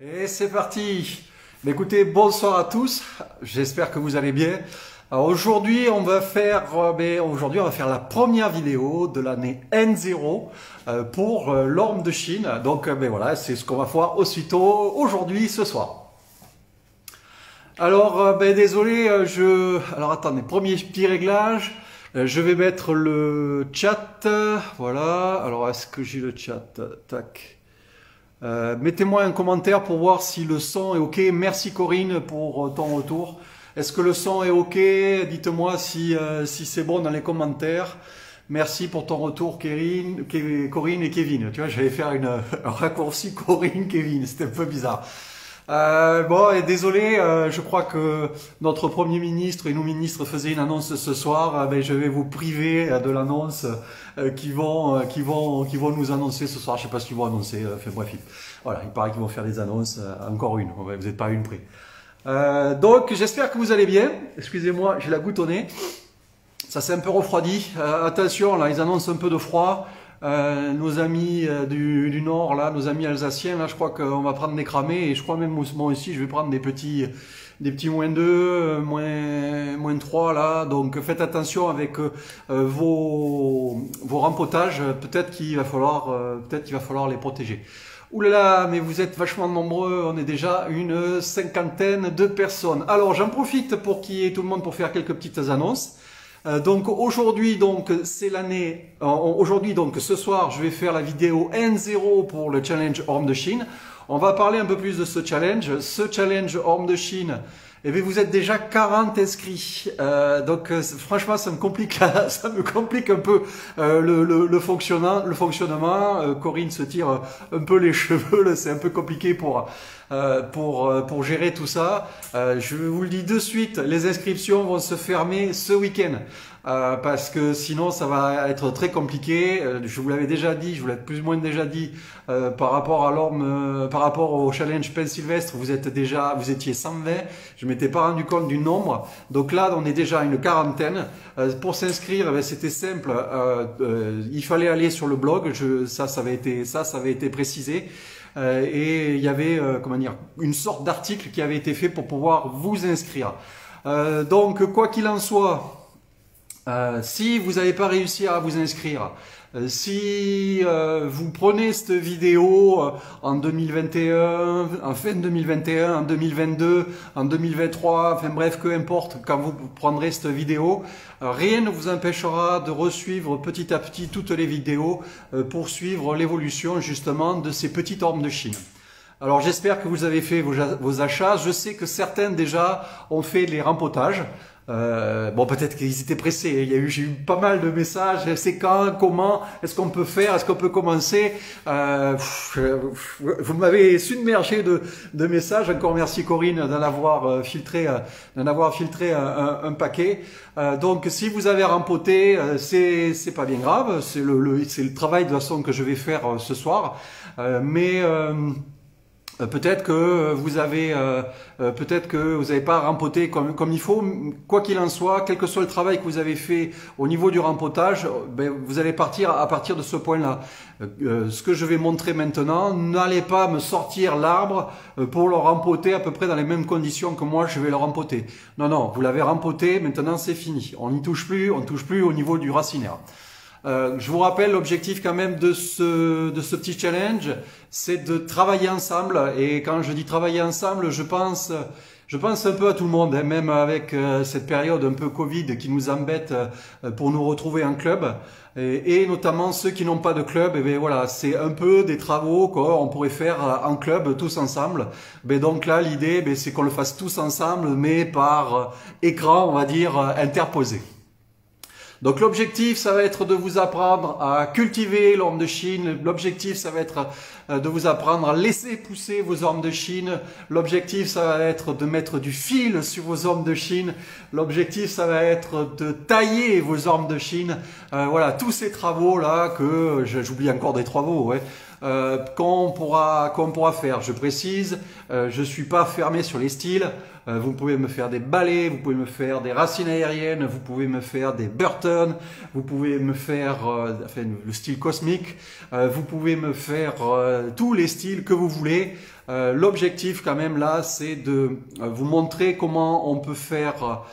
Et c'est parti. Mais écoutez, bonsoir à tous. J'espère que vous allez bien. Alors aujourd'hui, on va faire la première vidéo de l'année N0 pour l'orme de Chine. Donc voilà, c'est ce qu'on va voir aussitôt aujourd'hui, ce soir. Alors désolé, alors attendez, premier petit réglage. Je vais mettre le chat. Voilà. Alors est-ce que j'ai le chat? Tac. Mettez-moi un commentaire pour voir si le son est ok. Merci Corinne pour ton retour. Est-ce que le son est ok? Dites-moi si c'est bon dans les commentaires. Merci pour ton retour Corinne et Kevin. Tu vois, j'allais faire un raccourci Corinne, Kevin. C'était un peu bizarre. Bon, et désolé, je crois que notre Premier ministre et nos ministres faisaient une annonce ce soir. Je vais vous priver de l'annonce qu'ils vont nous annoncer ce soir. Je sais pas ce qu'ils vont annoncer. Bref, voilà, il paraît qu'ils vont faire des annonces. Encore une. Vous n'êtes pas à une près. Donc, j'espère que vous allez bien. Excusez-moi, j'ai la goutte au nez. Ça s'est un peu refroidi. Attention, là, ils annoncent un peu de froid. Nos amis du nord, là, nos amis alsaciens, là, je crois qu'on va prendre des cramés et je crois même moi aussi, je vais prendre des petits -2, -3 là. Donc faites attention avec vos rempotages. Peut-être qu'il va falloir les protéger. Ouh là là, mais vous êtes vachement nombreux. On est déjà une 50aine de personnes. Alors j'en profite pour qu'il y ait tout le monde pour faire quelques petites annonces. Donc aujourd'hui c'est l'année. Aujourd'hui ce soir je vais faire la vidéo N0 pour le challenge Orme de Chine. On va parler un peu plus de ce challenge. Ce challenge Orme de Chine, eh bien, vous êtes déjà 40 inscrits. Franchement ça me complique un peu le fonctionnement. Corinne se tire un peu les cheveux. C'est un peu compliqué pour gérer tout ça. Je vous le dis de suite, les inscriptions vont se fermer ce week-end. Parce que sinon ça va être très compliqué. Je vous l'avais déjà dit, je vous l'avais plus ou moins déjà dit par rapport à l'orme, par rapport au challenge Pain Sylvestre, vous étiez 120. Je m'étais pas rendu compte du nombre. Donc là, on est déjà une quarantaine. Pour s'inscrire, c'était simple. Il fallait aller sur le blog. Ça avait été précisé. Et il y avait une sorte d'article qui avait été fait pour pouvoir vous inscrire. Donc quoi qu'il en soit, si vous n'avez pas réussi à vous inscrire, si vous prenez cette vidéo en 2021, en fin 2021, en 2022, en 2023, enfin bref, peu importe, quand vous prendrez cette vidéo, rien ne vous empêchera de resuivre petit à petit toutes les vidéos pour suivre l'évolution justement de ces petits ormes de Chine. Alors j'espère que vous avez fait vos achats. Je sais que certains déjà ont fait les rempotages. Bon, peut-être qu'ils étaient pressés. J'ai eu pas mal de messages. C'est quand, comment, est-ce qu'on peut faire, est-ce qu'on peut commencer? Vous m'avez submergé de messages. Encore merci Corinne d'en avoir filtré un paquet. Donc, si vous avez rempoté, c'est pas bien grave. C'est le travail de toute façon que je vais faire ce soir. Peut-être que vous avez pas rempoté comme il faut. Quoi qu'il en soit, quel que soit le travail que vous avez fait au niveau du rempotage, vous allez partir à partir de ce point-là. Ce que je vais montrer maintenant, n'allez pas me sortir l'arbre pour le rempoter à peu près dans les mêmes conditions que moi je vais le rempoter. Non, non, vous l'avez rempoté, maintenant c'est fini. On n'y touche plus, on ne touche plus au niveau du racinaire. Je vous rappelle l'objectif quand même de ce petit challenge, c'est de travailler ensemble. Et quand je dis travailler ensemble, je pense un peu à tout le monde, hein, même avec cette période un peu Covid qui nous embête pour nous retrouver en club. Et notamment ceux qui n'ont pas de club, et bien voilà, c'est un peu des travaux qu'on pourrait faire en club tous ensemble. Donc là, l'idée, c'est qu'on le fasse tous ensemble, mais par écran, on va dire, interposé. Donc l'objectif, ça va être de vous apprendre à cultiver l'orme de Chine. L'objectif, ça va être de vous apprendre à laisser pousser vos ormes de Chine. L'objectif, ça va être de mettre du fil sur vos ormes de Chine. L'objectif, ça va être de tailler vos ormes de Chine. Voilà, tous ces travaux-là que j'oublie encore des travaux, ouais. qu'on pourra faire. Je précise, je suis pas fermé sur les styles. Vous pouvez me faire des balais, vous pouvez me faire des racines aériennes, vous pouvez me faire des Burton, vous pouvez me faire enfin, le style cosmique, vous pouvez me faire tous les styles que vous voulez. L'objectif quand même là, c'est de vous montrer comment on peut faire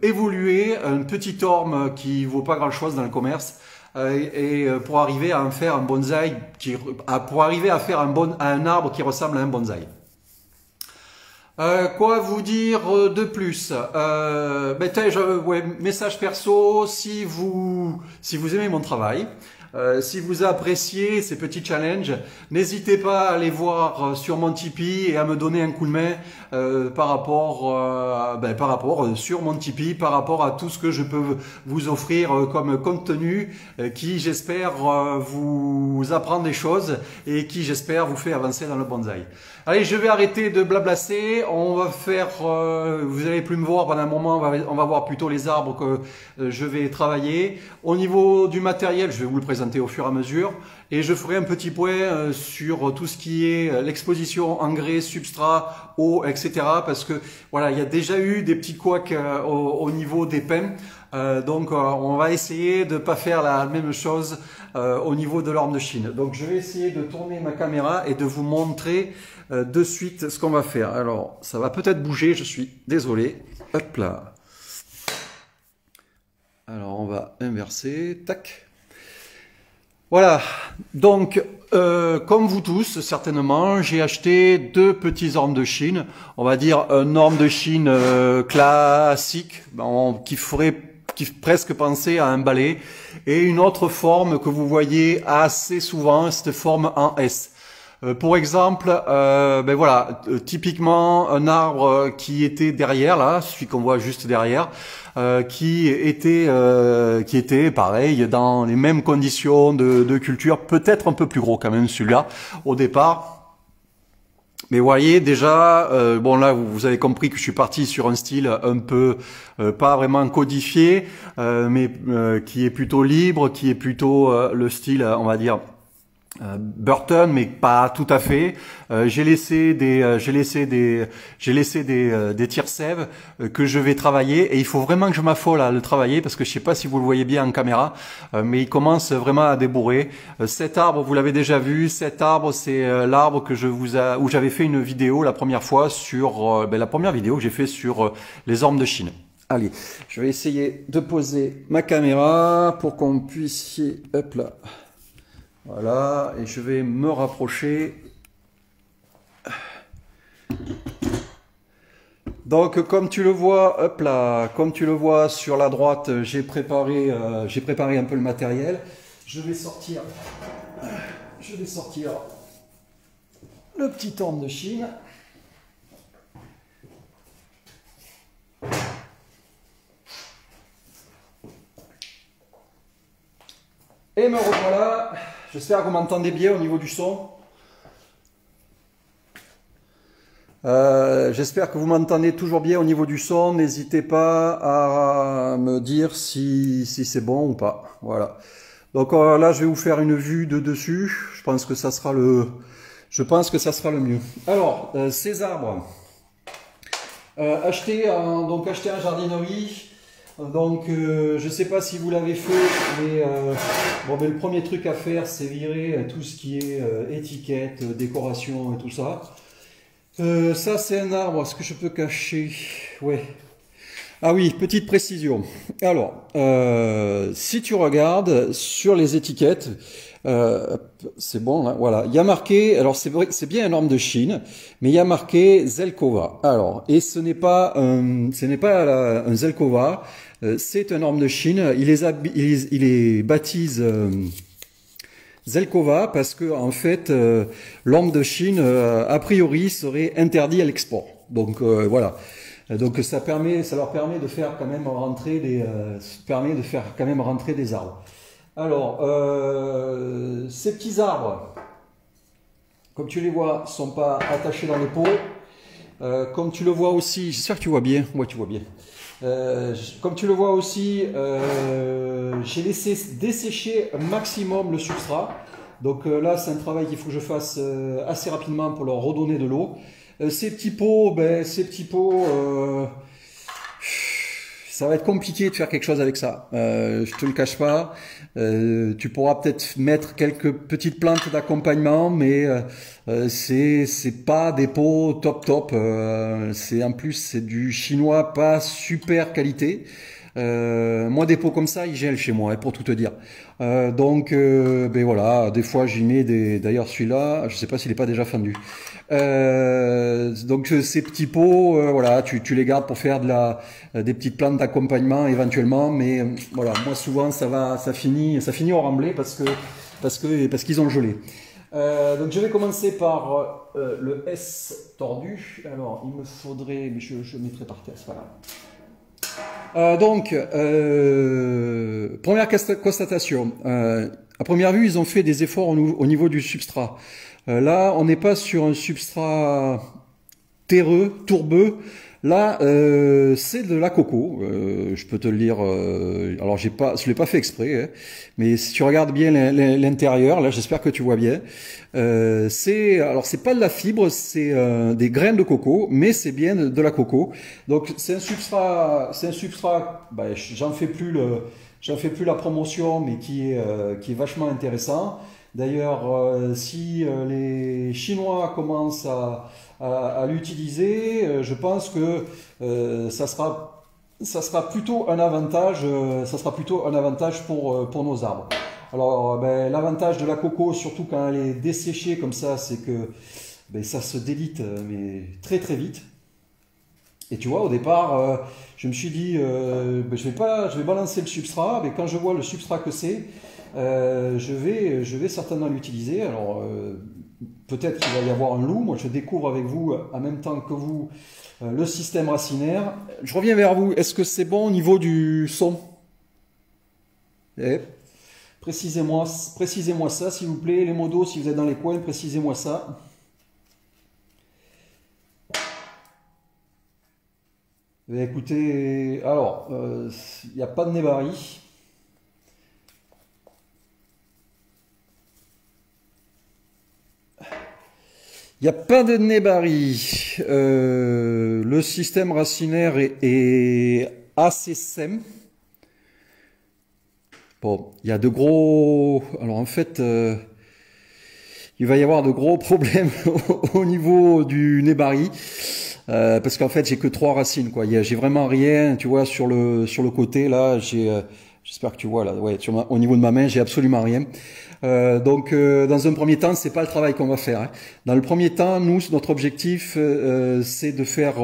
évoluer un petit orme qui vaut pas grand chose dans le commerce et pour arriver à en faire un bonsaï, pour arriver à faire un arbre qui ressemble à un bonsaï. Quoi vous dire de plus? Ouais, message perso, si vous aimez mon travail, si vous appréciez ces petits challenges, n'hésitez pas à aller voir sur mon Tipeee et à me donner un coup de main par rapport sur mon Tipeee, par rapport à tout ce que je peux vous offrir comme contenu qui j'espère vous apprend des choses et qui j'espère vous fait avancer dans le bonsaï. Allez, je vais arrêter de blablasser. On va faire, vous n'allez plus me voir pendant un moment. On va voir plutôt les arbres que je vais travailler. Au niveau du matériel, je vais vous le présenter au fur et à mesure. Et je ferai un petit point sur tout ce qui est l'exposition engrais, substrat, eau, etc. Parce que voilà, il y a déjà eu des petits couacs au niveau des pins. Donc on va essayer de pas faire la même chose au niveau de l'orme de Chine. Donc je vais essayer de tourner ma caméra et de vous montrer de suite ce qu'on va faire. Alors ça va peut-être bouger, je suis désolé. Hop là. Alors on va inverser. Tac. Voilà, donc comme vous tous certainement, j'ai acheté deux petits ormes de Chine, on va dire un orme de Chine classique, qui presque penser à un balai, et une autre forme que vous voyez assez souvent, cette forme en S. Pour exemple, typiquement un arbre qui était derrière là, celui qu'on voit juste derrière, qui était pareil dans les mêmes conditions de culture, peut-être un peu plus gros quand même celui-là au départ. Mais vous voyez déjà, bon là vous avez compris que je suis parti sur un style un peu pas vraiment codifié, mais qui est plutôt libre, qui est plutôt le style, on va dire. Burton, mais pas tout à fait. J'ai laissé des tire-sève que je vais travailler, et il faut vraiment que je m'affole à le travailler parce que je sais pas si vous le voyez bien en caméra, mais il commence vraiment à débourrer. Cet arbre, vous l'avez déjà vu. Cet arbre, c'est l'arbre que où j'avais fait une vidéo la première fois sur la première vidéo que j'ai fait sur les ormes de Chine. Allez, je vais essayer de poser ma caméra pour qu'on puisse, hop là. Voilà, et je vais me rapprocher. Donc, comme tu le vois, hop là, comme tu le vois sur la droite, j'ai préparé un peu le matériel. Je vais sortir le petit orme de Chine. Et me revoilà. J'espère que vous m'entendez bien au niveau du son. J'espère que vous m'entendez toujours bien au niveau du son. N'hésitez pas à me dire si c'est bon ou pas. Voilà. Donc là, je vais vous faire une vue de dessus. Je pense que ça sera le mieux. Alors, ces arbres achetés en jardinerie. Donc, je ne sais pas si vous l'avez fait, mais le premier truc à faire, c'est virer tout ce qui est étiquette, décoration et tout ça. Ça, c'est un arbre. Est-ce que je peux cacher? Ouais. Ah oui, petite précision. Alors, si tu regardes sur les étiquettes, c'est bon là, voilà. Il y a marqué, alors c'est vrai, c'est bien un orme de Chine, mais il y a marqué Zelkova. Alors, et ce n'est pas un Zelkova, c'est un orme de Chine. Il les baptise Zelkova parce que en fait, l'orme de Chine, a priori, serait interdit à l'export. Donc voilà. Donc ça leur permet de faire quand même rentrer des arbres. Alors, ces petits arbres, comme tu les vois, sont pas attachés dans les pots. Comme tu le vois aussi, j'espère que tu vois bien. Ouais, tu vois bien. Comme tu le vois aussi, j'ai laissé dessécher un maximum le substrat. Donc là, c'est un travail qu'il faut que je fasse assez rapidement pour leur redonner de l'eau. Ces petits pots, ça va être compliqué de faire quelque chose avec ça. Je te le cache pas. Tu pourras peut-être mettre quelques petites plantes d'accompagnement, mais c'est pas des pots top. En plus c'est du chinois pas super qualité. Moi, des pots comme ça, ils gèlent chez moi, pour tout te dire. Ben voilà, des fois j'y mets des. D'ailleurs, celui-là, je sais pas s'il est pas déjà fendu. Donc ces petits pots, voilà, tu les gardes pour faire des petites plantes d'accompagnement éventuellement, mais voilà, moi souvent ça finit au remblai parce qu'ils ont gelé. Donc je vais commencer par le S tordu. Alors il me faudrait, mais je mettrai par terre, c'est pas grave. Première constatation. À première vue, ils ont fait des efforts au niveau du substrat. Là, on n'est pas sur un substrat terreux, tourbeux. Là, c'est de la coco. Je peux te le dire. Alors, je l'ai pas fait exprès, hein, mais si tu regardes bien l'intérieur, là, j'espère que tu vois bien. C'est pas de la fibre, c'est des graines de coco, mais c'est bien de la coco. Donc, c'est un substrat. Ben, j'en fais plus la promotion, mais qui est vachement intéressant. D'ailleurs, si les Chinois commencent à l'utiliser, je pense que ça sera plutôt un avantage, pour nos arbres. Alors, ben, l'avantage de la coco, surtout quand elle est desséchée comme ça, c'est que ben, ça se délite mais très très vite. Et tu vois, au départ, je me suis dit, ben, je vais balancer le substrat, mais quand je vois le substrat que c'est, je vais certainement l'utiliser. Alors, peut-être qu'il va y avoir un loup. Moi, je découvre avec vous, en même temps que vous, le système racinaire. Je reviens vers vous. Est-ce que c'est bon au niveau du son? Précisez-moi ça, s'il vous plaît. Les modos, si vous êtes dans les coins, précisez-moi ça. Écoutez, alors, il n'y a pas de nébari. Il n'y a pas de nébari. Le système racinaire est assez sain. Bon, il y a de gros... Alors en fait, il va y avoir de gros problèmes au niveau du nébari. Parce qu'en fait, j'ai que 3 racines, quoi. J'ai vraiment rien, tu vois, sur le côté, là, j'espère que tu vois, là, ouais, au niveau de ma main, j'ai absolument rien. Dans un premier temps, c'est pas le travail qu'on va faire, hein. Dans le premier temps, nous, notre objectif, c'est de faire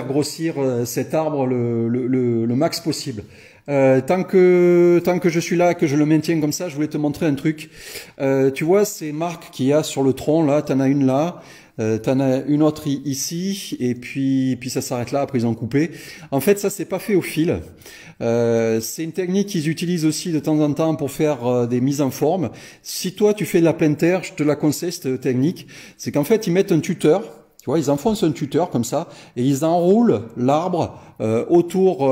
grossir cet arbre le max possible. Tant que je suis là, que je le maintiens comme ça, je voulais te montrer un truc. Tu vois ces marques qu'il y a sur le tronc, là, t'en as une là. T'en as une autre ici, et puis ça s'arrête là, après ils ont coupé. En fait, ça c'est pas fait au fil. C'est une technique qu'ils utilisent aussi de temps en temps pour faire des mises en forme. Si toi tu fais de la pleine terre, je te la conseille cette technique. C'est qu'en fait ils mettent un tuteur. Tu vois, ils enfoncent un tuteur comme ça et ils enroulent l'arbre autour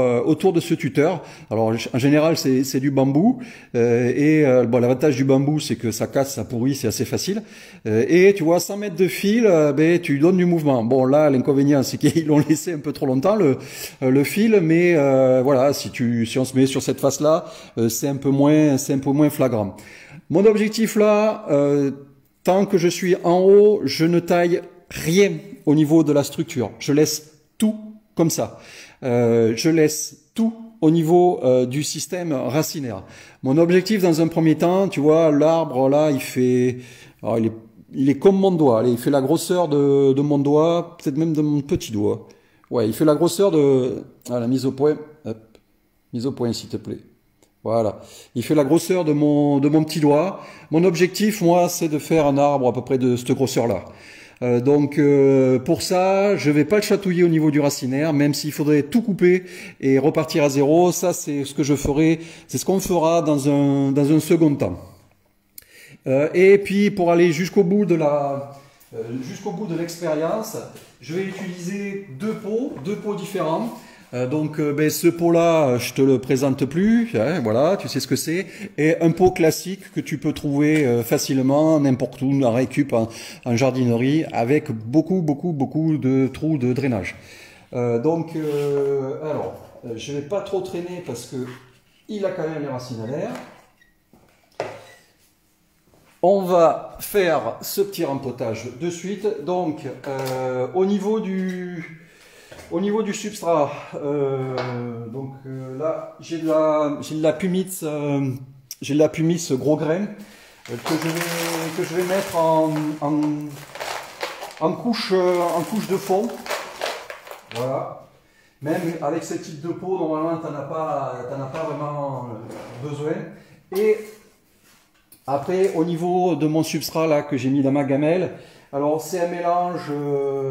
de ce tuteur. Alors en général c'est du bambou bon, l'avantage du bambou c'est que ça casse, ça pourrit, c'est assez facile. Et tu vois 100 mètres de fil, ben tu donnes du mouvement. Bon là l'inconvénient c'est qu'ils l'ont laissé un peu trop longtemps le fil, mais voilà si on se met sur cette face là, c'est un peu moins flagrant. Mon objectif là, tant que je suis en haut, je ne taille rien au niveau de la structure. Je laisse tout comme ça. Je laisse tout au niveau du système racinaire. Mon objectif dans un premier temps, tu vois, l'arbre là, il est comme mon doigt. Allez, il fait la grosseur de mon doigt, peut-être même de mon petit doigt. Ouais, il fait la grosseur de... Voilà, mise au point. Hop. Mise au point, s'il te plaît. Voilà. Il fait la grosseur de mon petit doigt. Mon objectif, moi, c'est de faire un arbre à peu près de cette grosseur-là. Pour ça, je vais pas le chatouiller au niveau du racinaire, même s'il faudrait tout couper et repartir à zéro. Ça, c'est ce que je ferai, c'est ce qu'on fera dans un second temps. Et puis, pour aller jusqu'au bout de l'expérience, je vais utiliser deux pots différents. Ben, ce pot-là, je te le présente plus. Hein, voilà, tu sais ce que c'est. Et un pot classique que tu peux trouver facilement n'importe où, en récup, en jardinerie, avec beaucoup de trous de drainage. Alors, je vais pas trop traîner parce que il a quand même les racines à l'air. On va faire ce petit rempotage de suite. Donc, au niveau du substrat, là, j'ai de la pumice, gros grain que je vais mettre en couche de fond. Voilà. Même avec ce type de pot, normalement, t'en as pas vraiment besoin. Et après, au niveau de mon substrat là que j'ai mis dans ma gamelle, alors c'est un mélange,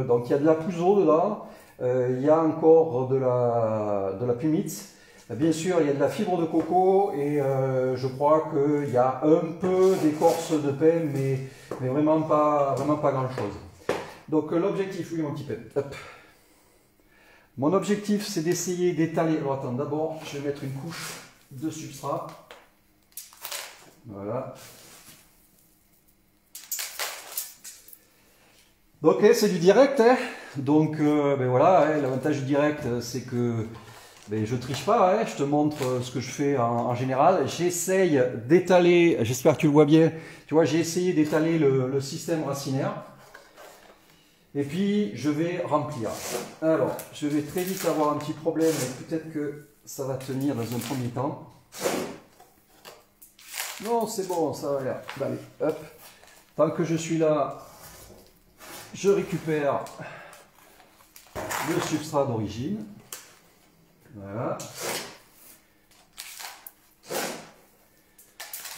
donc il y a de la pouzo dedans, il y a encore de la pumice, bien sûr il y a de la fibre de coco et je crois qu'il y a un peu d'écorce de pin, mais vraiment pas grand chose. Donc l'objectif, oui mon petit pin, hop. Mon objectif c'est d'essayer d'étaler, alors attends, d'abord je vais mettre une couche de substrat. Voilà. Donc c'est du direct, hein. Donc ben voilà, hein, l'avantage du direct c'est que ben, je triche pas, hein. Je te montre ce que je fais en général. J'essaye d'étaler, j'espère que tu le vois bien, tu vois, j'ai essayé d'étaler le système racinaire. Et puis je vais remplir. Alors, je vais très vite avoir un petit problème, mais peut-être que ça va tenir dans un premier temps. Non, c'est bon, ça va l'air. Allez, hop. Tant que je suis là, je récupère le substrat d'origine. Voilà.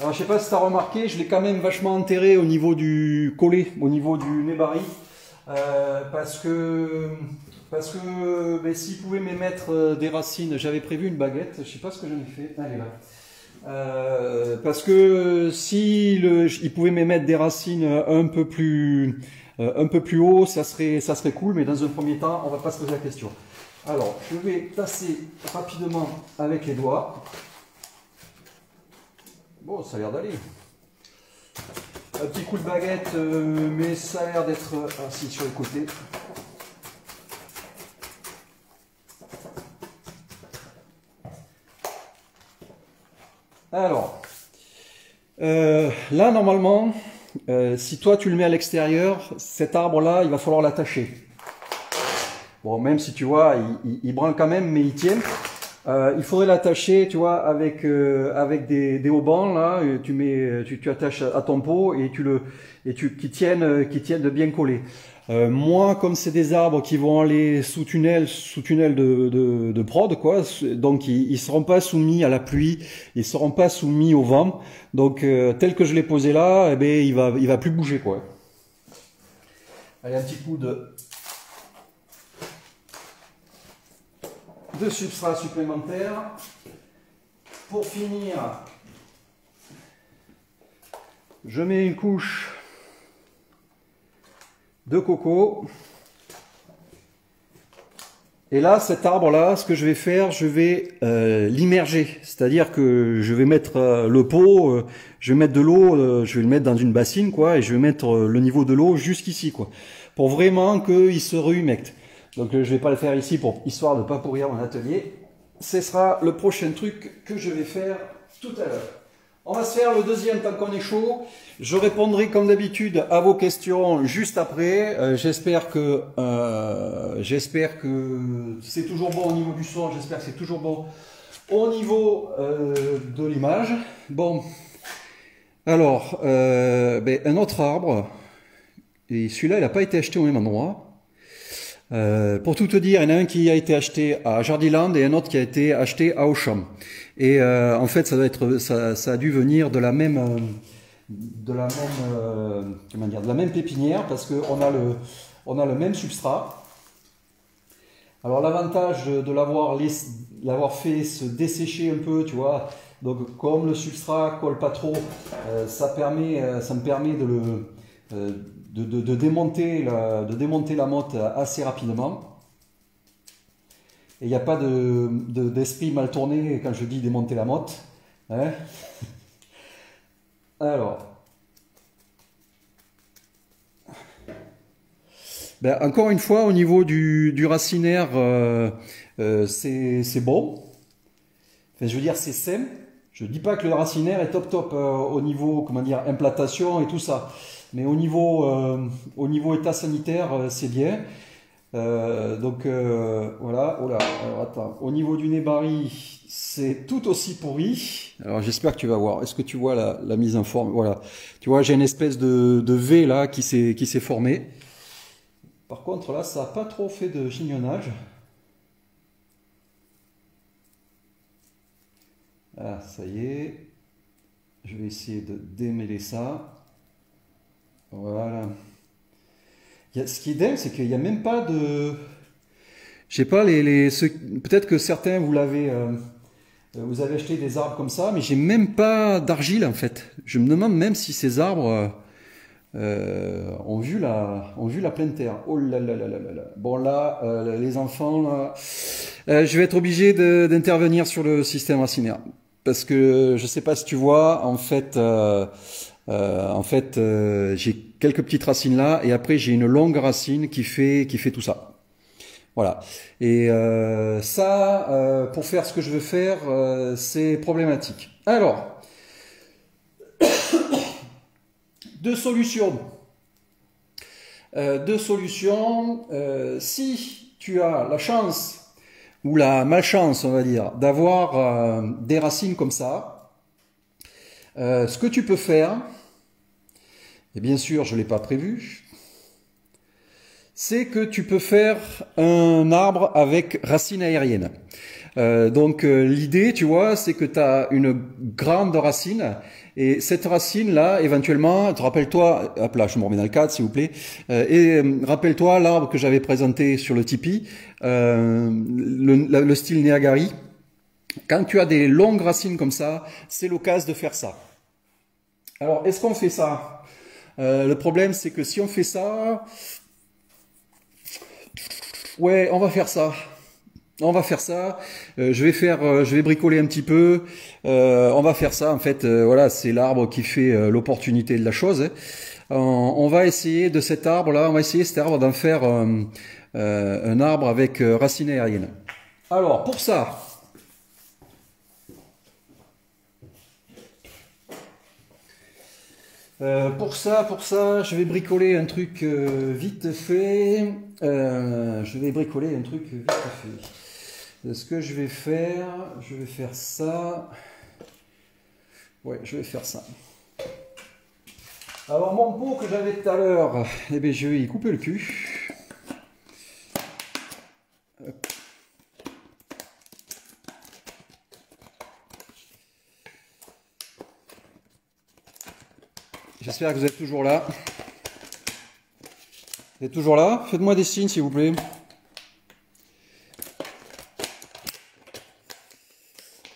Alors, je sais pas si tu as remarqué, je l'ai quand même vachement enterré au niveau du collet, au niveau du nébari. Parce que ben, s'il pouvait m'émettre des racines, j'avais prévu une baguette, je sais pas ce que j'en ai fait. Allez là. Parce que si il pouvait m'émettre des racines un peu plus haut, ça serait cool, mais dans un premier temps, on va pas se poser la question. Alors, je vais tasser rapidement avec les doigts. Bon, ça a l'air d'aller. Un petit coup de baguette, mais ça a l'air d'être assis sur le côté. Alors, là normalement, si toi tu le mets à l'extérieur, cet arbre-là, il va falloir l'attacher. Bon, même si tu vois, il branle quand même, mais il tient. Il faudrait l'attacher, tu vois, avec des haubans là. Tu attaches à ton pot et qui tiennent de bien coller. Moi, comme c'est des arbres qui vont aller sous tunnel de prod, quoi, donc ils seront pas soumis à la pluie, ils seront pas soumis au vent. Donc tel que je l'ai posé là, eh ben il va plus bouger, quoi. Allez, un petit coup de substrat supplémentaire. Pour finir, je mets une couche de coco. Et là, cet arbre-là, ce que je vais faire, je vais l'immerger. C'est-à-dire que je vais mettre le pot, je vais mettre de l'eau, je vais le mettre dans une bassine, quoi, et je vais mettre le niveau de l'eau jusqu'ici, quoi, pour vraiment qu'il se rehumecte. Donc je vais pas le faire ici histoire de ne pas pourrir mon atelier. Ce sera le prochain truc que je vais faire tout à l'heure. On va se faire le deuxième tant qu'on est chaud. Je répondrai comme d'habitude à vos questions juste après. J'espère que c'est toujours bon au niveau du son. J'espère que c'est toujours bon au niveau de l'image. Bon, alors un autre arbre. Et celui-là, il n'a pas été acheté au même endroit. Pour tout te dire, il y en a un qui a été acheté à Jardiland et un autre qui a été acheté à Auchan. Et en fait, ça a dû venir de la même pépinière parce que on a le même substrat. Alors l'avantage de l'avoir fait se dessécher un peu, tu vois. Donc comme le substrat colle pas trop, ça me permet de démonter la motte assez rapidement. Et il n'y a pas d'esprit mal tourné quand je dis démonter la motte. Hein. Alors, ben, encore une fois, au niveau du racinaire, c'est bon. Enfin, je veux dire, c'est sain. Je ne dis pas que le racinaire est top top au niveau, comment dire, implantation et tout ça. Mais au niveau état sanitaire, c'est bien. Voilà. Oh là, alors attends. Au niveau du nez-baril, c'est tout aussi pourri. Alors j'espère que tu vas voir. Est-ce que tu vois la mise en forme? Voilà. Tu vois, j'ai une espèce de V là qui s'est formé. Par contre, là, ça n'a pas trop fait de chignonnage. Ah, ça y est. Je vais essayer de démêler ça. Voilà. Ce qui est dingue, c'est qu'il n'y a même pas de... Je sais pas, peut-être que certains, vous avez acheté des arbres comme ça, mais j'ai même pas d'argile en fait. Je me demande même si ces arbres ont vu la pleine terre. Oh là là là là là là. Bon là, les enfants, là, je vais être obligé d'intervenir sur le système racinaire. Parce que je sais pas si tu vois, j'ai quelques petites racines là, et après j'ai une longue racine qui fait tout ça. Voilà. Et pour faire ce que je veux faire, c'est problématique. Alors, deux solutions. Si tu as la chance ou la malchance, on va dire, d'avoir des racines comme ça, ce que tu peux faire, et bien sûr, je ne l'ai pas prévu, c'est que tu peux faire un arbre avec racines aériennes. L'idée, tu vois, c'est que tu as une grande racine, et cette racine-là, éventuellement, rappelle-toi, hop là, je me remets dans le cadre, s'il vous plaît, rappelle-toi l'arbre que j'avais présenté sur le Tipeee, le style Neagari. Quand tu as des longues racines comme ça, c'est l'occasion de faire ça. Alors, est-ce qu'on fait ça? Le problème, c'est que si on fait ça... Ouais, on va faire ça. On va faire ça. Je vais bricoler un petit peu. On va faire ça. En fait, voilà, c'est l'arbre qui fait l'opportunité de la chose. Hein. On va essayer de cet arbre-là, on va essayer cet arbre d'en faire un arbre avec racines aériennes. Alors, pour ça, je vais bricoler un truc vite fait. Je vais bricoler un truc vite fait. Ce que je vais faire ça. Ouais, je vais faire ça. Alors mon pot que j'avais tout à l'heure, eh bien, je vais y couper le cul. Hop. J'espère que vous êtes toujours là. Vous êtes toujours là? Faites-moi des signes s'il vous plaît.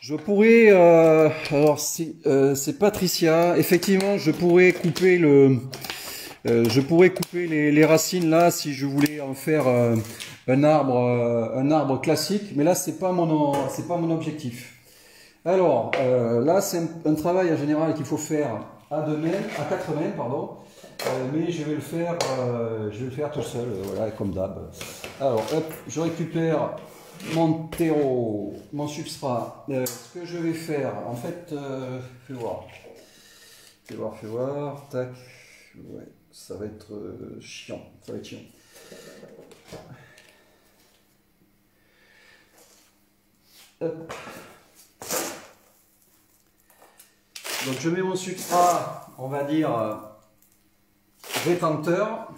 Je pourrais, alors c'est Patricia, effectivement je pourrais couper les racines là si je voulais en faire un arbre classique, mais là c'est pas mon objectif. Alors là c'est un travail en général qu'il faut faire à 4 mains, pardon, mais je vais le faire tout seul, voilà comme d'hab. Alors hop, je récupère mon terreau, mon substrat. Ce que je vais faire, en fait, fais voir, tac, ouais, ça va être chiant, Hop. Donc je mets mon substrat, on va dire, rétenteur.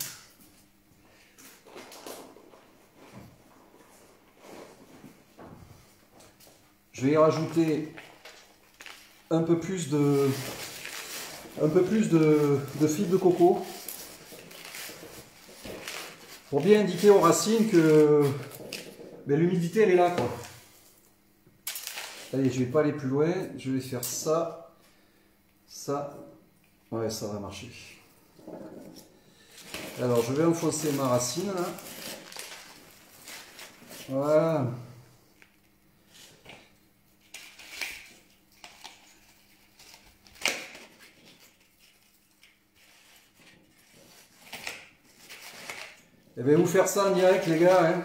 Je vais y rajouter un peu plus de fibres de coco pour bien indiquer aux racines que l'humidité elle est là, quoi. Allez, je vais pas aller plus loin, je vais faire ça, ouais, ça va marcher. Alors je vais enfoncer ma racine là. Voilà. Je vais vous faire ça en direct, les gars. Hein.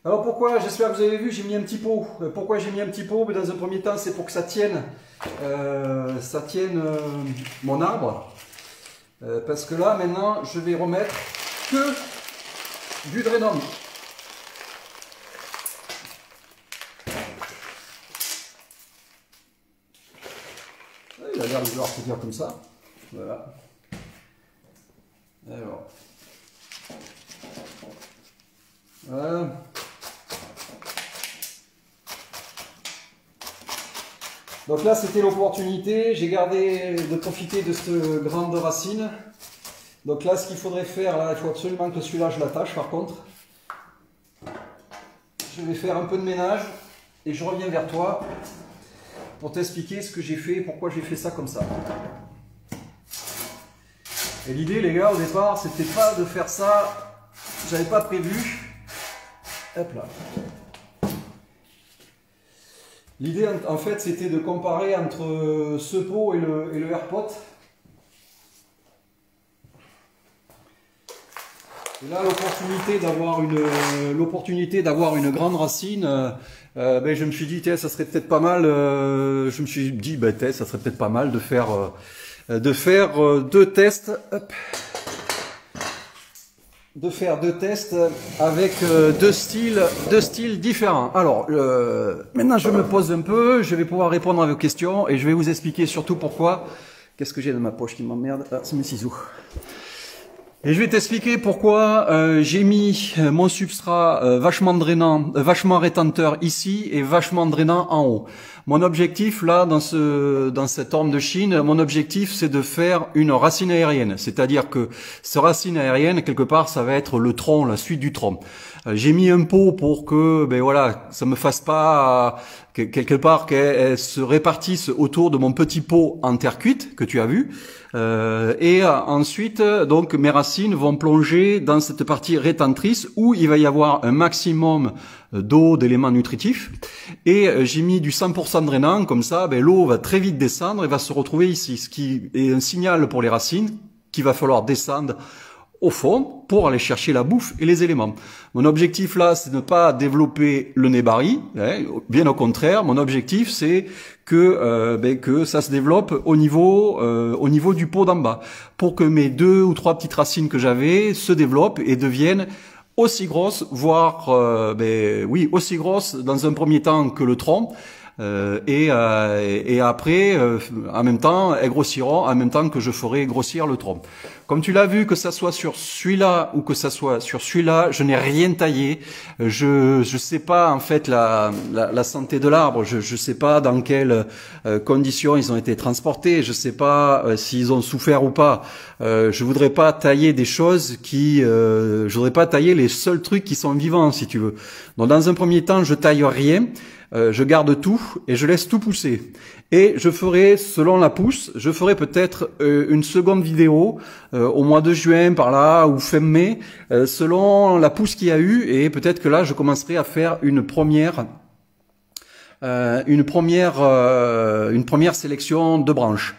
Alors pourquoi? J'espère que vous avez vu, j'ai mis un petit pot. Pourquoi j'ai mis un petit pot? Dans un premier temps, c'est pour que ça tienne, mon arbre. Parce que là, maintenant, je vais remettre que du Drenum. Il a l'air de vouloir se dire comme ça. Voilà. Alors. Voilà. Donc là, c'était l'opportunité. J'ai gardé de profiter de cette grande racine. Donc là, ce qu'il faudrait faire, là, il faut absolument que celui-là, je l'attache par contre. Je vais faire un peu de ménage et je reviens vers toi pour t'expliquer ce que j'ai fait et pourquoi j'ai fait ça comme ça. Et l'idée, les gars, au départ, c'était pas de faire ça. J'avais pas prévu. Hop là. L'idée, en fait, c'était de comparer entre ce pot et le AirPot. Et là, l'opportunité d'avoir une grande racine, ben, je me suis dit, ça serait peut-être pas mal. Je me suis dit, ben, ça serait peut-être pas mal de faire deux tests. Hop. De faire deux tests avec deux styles différents. Alors, maintenant je me pose un peu, je vais pouvoir répondre à vos questions et je vais vous expliquer surtout pourquoi. Qu'est-ce que j'ai dans ma poche qui m'emmerde? Ah, c'est mes ciseaux. Et je vais t'expliquer pourquoi j'ai mis mon substrat vachement drainant, vachement rétenteur ici et vachement drainant en haut. Mon objectif là, dans cette orme de Chine, mon objectif c'est de faire une racine aérienne. C'est-à-dire que cette racine aérienne, quelque part, ça va être le tronc, la suite du tronc. J'ai mis un pot pour que, ben voilà, ça me fasse pas quelque part qu'elle se répartisse autour de mon petit pot en terre cuite que tu as vu. Et ensuite, donc mes racines vont plonger dans cette partie rétentrice où il va y avoir un maximum d'eau, d'éléments nutritifs. Et j'ai mis du 100% drainant, comme ça, ben, l'eau va très vite descendre et va se retrouver ici, ce qui est un signal pour les racines qu'il va falloir descendre au fond pour aller chercher la bouffe et les éléments. Mon objectif là, c'est de ne pas développer le nébari, hein, bien au contraire. Mon objectif, c'est que ça se développe au niveau du pot d'en bas, pour que mes 2 ou 3 petites racines que j'avais se développent et deviennent aussi grosses, voire aussi grosses dans un premier temps que le tronc. Et après, en même temps, elles grossiront en même temps que je ferai grossir le tronc. Comme tu l'as vu, que ça soit sur celui-là ou que ça soit sur celui-là, je n'ai rien taillé. Je sais pas en fait la santé de l'arbre. Je sais pas dans quelles conditions ils ont été transportés. Je sais pas s'ils ont souffert ou pas. Je voudrais pas tailler des choses je voudrais pas tailler les seuls trucs qui sont vivants, si tu veux. Donc dans un premier temps, je taille rien. Je garde tout et je laisse tout pousser. Et je ferai, selon la pousse, je ferai peut-être une seconde vidéo au mois de juin, par là, ou fin mai, selon la pousse qu'il y a eu. Et peut-être que là, je commencerai à faire une première sélection de branches.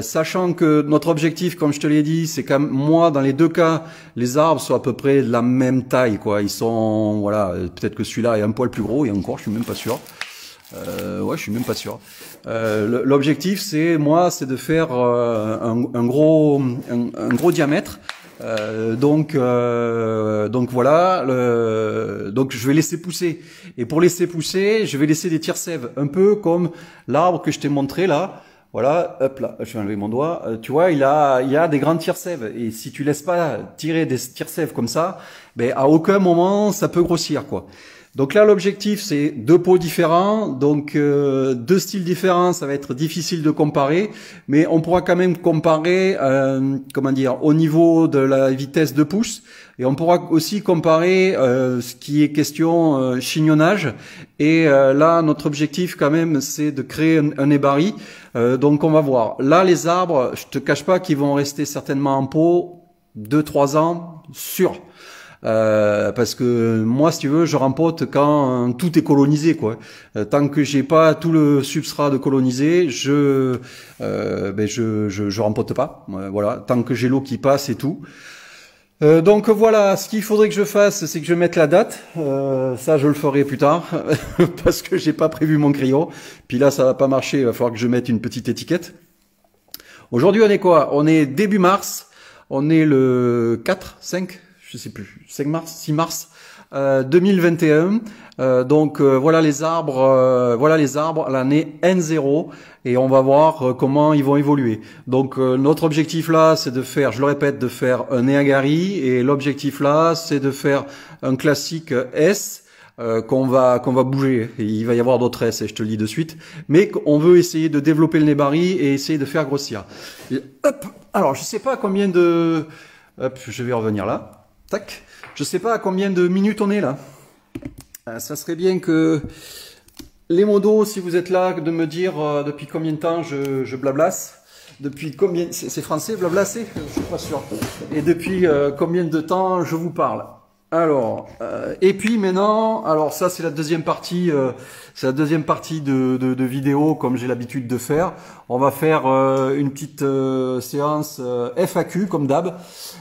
Sachant que notre objectif, comme je te l'ai dit, c'est quand même, moi, dans les deux cas, les arbres sont à peu près de la même taille, quoi. Ils sont, voilà, peut-être que celui-là est un poil plus gros, et encore, je suis même pas sûr. Ouais, je suis même pas sûr. L'objectif, c'est de faire un gros diamètre. Donc voilà, donc je vais laisser pousser. Et pour laisser pousser, je vais laisser des tire-sèves, un peu comme l'arbre que je t'ai montré là. Voilà, hop là, je vais enlever mon doigt. Tu vois, il y a des grands tire-sèves. Et si tu laisses pas tirer des tire-sèves comme ça, ben à aucun moment ça peut grossir, quoi. Donc là, l'objectif, c'est 2 pots différents, donc 2 styles différents, ça va être difficile de comparer, mais on pourra quand même comparer, au niveau de la vitesse de pousse, et on pourra aussi comparer ce qui est question chignonnage. Et là, notre objectif quand même, c'est de créer un nébari. Donc on va voir. Là, les arbres, je te cache pas qu'ils vont rester certainement en pot 2-3 ans, sûr. Parce que moi, si tu veux, je rempote quand tout est colonisé, quoi. Tant que j'ai pas tout le substrat de colonisé, je rempote pas. Voilà. Tant que j'ai l'eau qui passe et tout. Donc voilà, ce qu'il faudrait que je fasse, c'est que je mette la date. Ça, je le ferai plus tard parce que j'ai pas prévu mon crayon. Puis là, ça va pas marcher. Il va falloir que je mette une petite étiquette. Aujourd'hui, on est quoi? On est début mars. On est le 4, 5, je sais plus, 5 mars, 6 mars 2021. Voilà les arbres, l'année N0, et on va voir comment ils vont évoluer. Donc notre objectif là, c'est de faire, je le répète, de faire un Neagari, et l'objectif là, c'est de faire un classique S qu'on va bouger. Et il va y avoir d'autres S, et je te le dis de suite. Mais on veut essayer de développer le Nebari et essayer de faire grossir. Et, hop, alors je sais pas combien de, hop, je vais revenir là. Tac. Je sais pas à combien de minutes on est là. Ça serait bien que les modos, si vous êtes là, de me dire depuis combien de temps je blablasse. Depuis combien, c'est français blablasser? Je suis pas sûr. Et depuis combien de temps je vous parle. Alors, et puis maintenant, alors ça c'est la deuxième partie, de vidéo comme j'ai l'habitude de faire. On va faire une petite séance FAQ comme d'hab.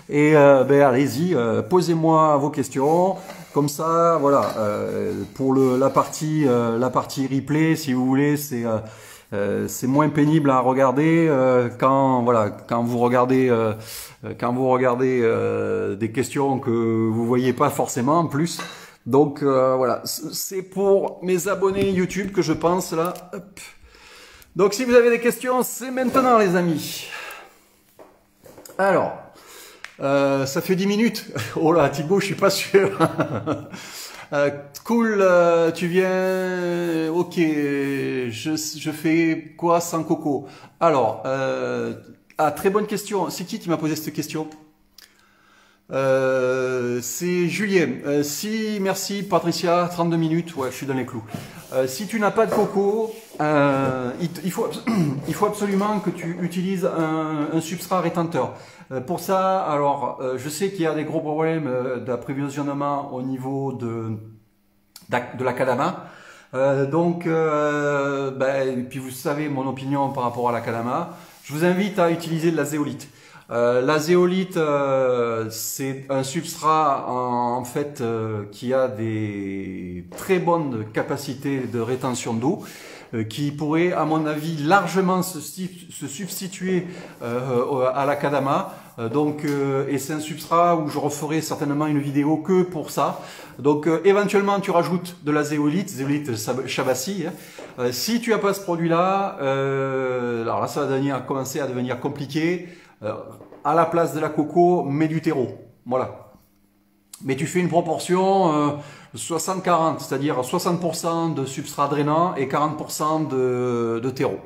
Et allez-y, posez-moi vos questions. Comme ça, voilà. Pour la partie replay, si vous voulez, c'est moins pénible à regarder quand vous regardez des questions que vous voyez pas forcément en plus. Donc voilà, c'est pour mes abonnés YouTube que je pense là. Hop. Donc si vous avez des questions, c'est maintenant les amis. Alors, ça fait 10 minutes. Oh là, Thibaut, je suis pas sûr. Cool, tu viens. Ok, je fais quoi sans Coco? Alors, très bonne question. C'est qui m'a posé cette question? C'est Julien. Si, merci Patricia, 32 minutes. Ouais, je suis dans les clous. Si tu n'as pas de Coco, il faut absolument que tu utilises un substrat rétenteur. Pour ça, alors, je sais qu'il y a des gros problèmes d'approvisionnement au niveau de la Kadama. Et puis vous savez mon opinion par rapport à la Kadama. Je vous invite à utiliser de la zéolite. La zéolite, c'est un substrat en fait qui a des très bonnes capacités de rétention d'eau, qui pourrait, à mon avis, largement se substituer à la Kadama. Et c'est un substrat où je referai certainement une vidéo que pour ça. Donc éventuellement tu rajoutes de la zéolite Chabassi. Si tu n'as pas ce produit-là, alors là ça va commencer à devenir compliqué. À la place de la coco, mets du terreau. Voilà. Mais tu fais une proportion 60-40, c'est-à-dire 60% de substrat drainant et 40% de terreau.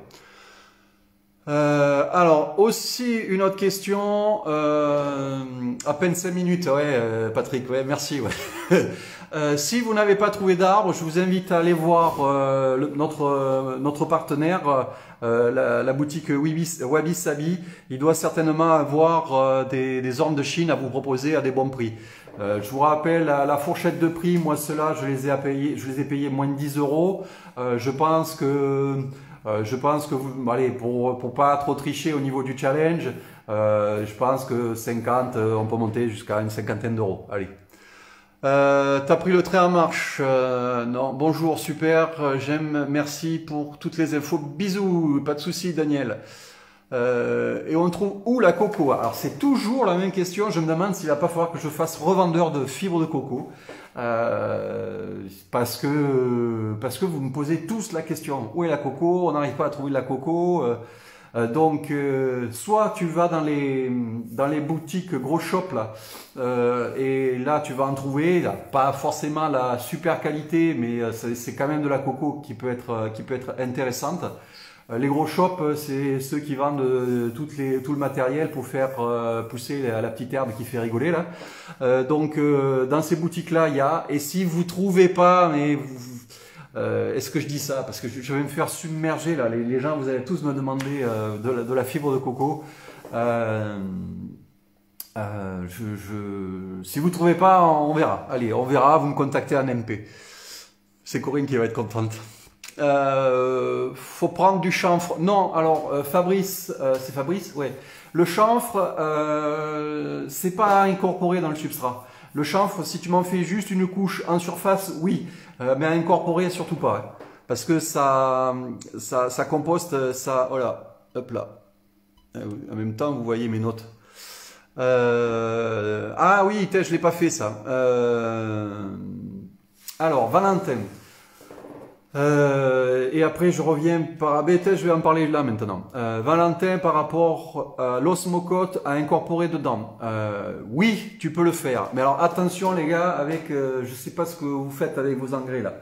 Alors, aussi une autre question, à peine 5 minutes, ouais, Patrick, ouais, merci. Ouais. Si vous n'avez pas trouvé d'arbre, je vous invite à aller voir notre partenaire, la boutique Wabi Sabi. Il doit certainement avoir des ormes de Chine à vous proposer à des bons prix. Je vous rappelle la fourchette de prix, moi ceux-là je les ai payés moins de 10 euros. Je pense que vous, allez, pour pas trop tricher au niveau du challenge, je pense que 50, on peut monter jusqu'à une cinquantaine d'euros. Allez. T'as pris le train en marche? Non. Bonjour, super. J'aime. Merci pour toutes les infos. Bisous. Pas de souci, Daniel. Et on trouve où la coco? Alors c'est toujours la même question. Je me demande s'il va pas falloir que je fasse revendeur de fibres de coco. Parce que vous me posez tous la question. Où est la coco? On n'arrive pas à trouver de la coco. Soit tu vas dans les boutiques gros shop là, et là tu vas en trouver, là, pas forcément la super qualité, mais c'est quand même de la coco qui peut être intéressante. Les gros shops, c'est ceux qui vendent tout le matériel pour faire pousser la petite herbe qui fait rigoler là. Dans ces boutiques-là, il y a. Et si vous trouvez pas, mais est-ce que je dis ça? Parce que je vais me faire submerger là. Les gens, vous allez tous me demander de la fibre de coco. Si vous trouvez pas, on verra. Allez, on verra. Vous me contactez en MP. C'est Corinne qui va être contente. Faut prendre du chanvre. Non, alors Fabrice, c'est Fabrice, ouais. Le chanfre, c'est pas incorporé dans le substrat. Le chanfre, si tu m'en fais juste une couche en surface, oui, mais à incorporer surtout pas, hein. Parce que ça composte, ça, voilà, hop là. En même temps, vous voyez mes notes. Ah oui, je l'ai pas fait ça. Alors, Valentin. Et après, je reviens par... je vais en parler là maintenant. Valentin, par rapport à l'osmocote à incorporer dedans. Oui, tu peux le faire. Mais alors, attention les gars, avec... je sais pas ce que vous faites avec vos engrais là.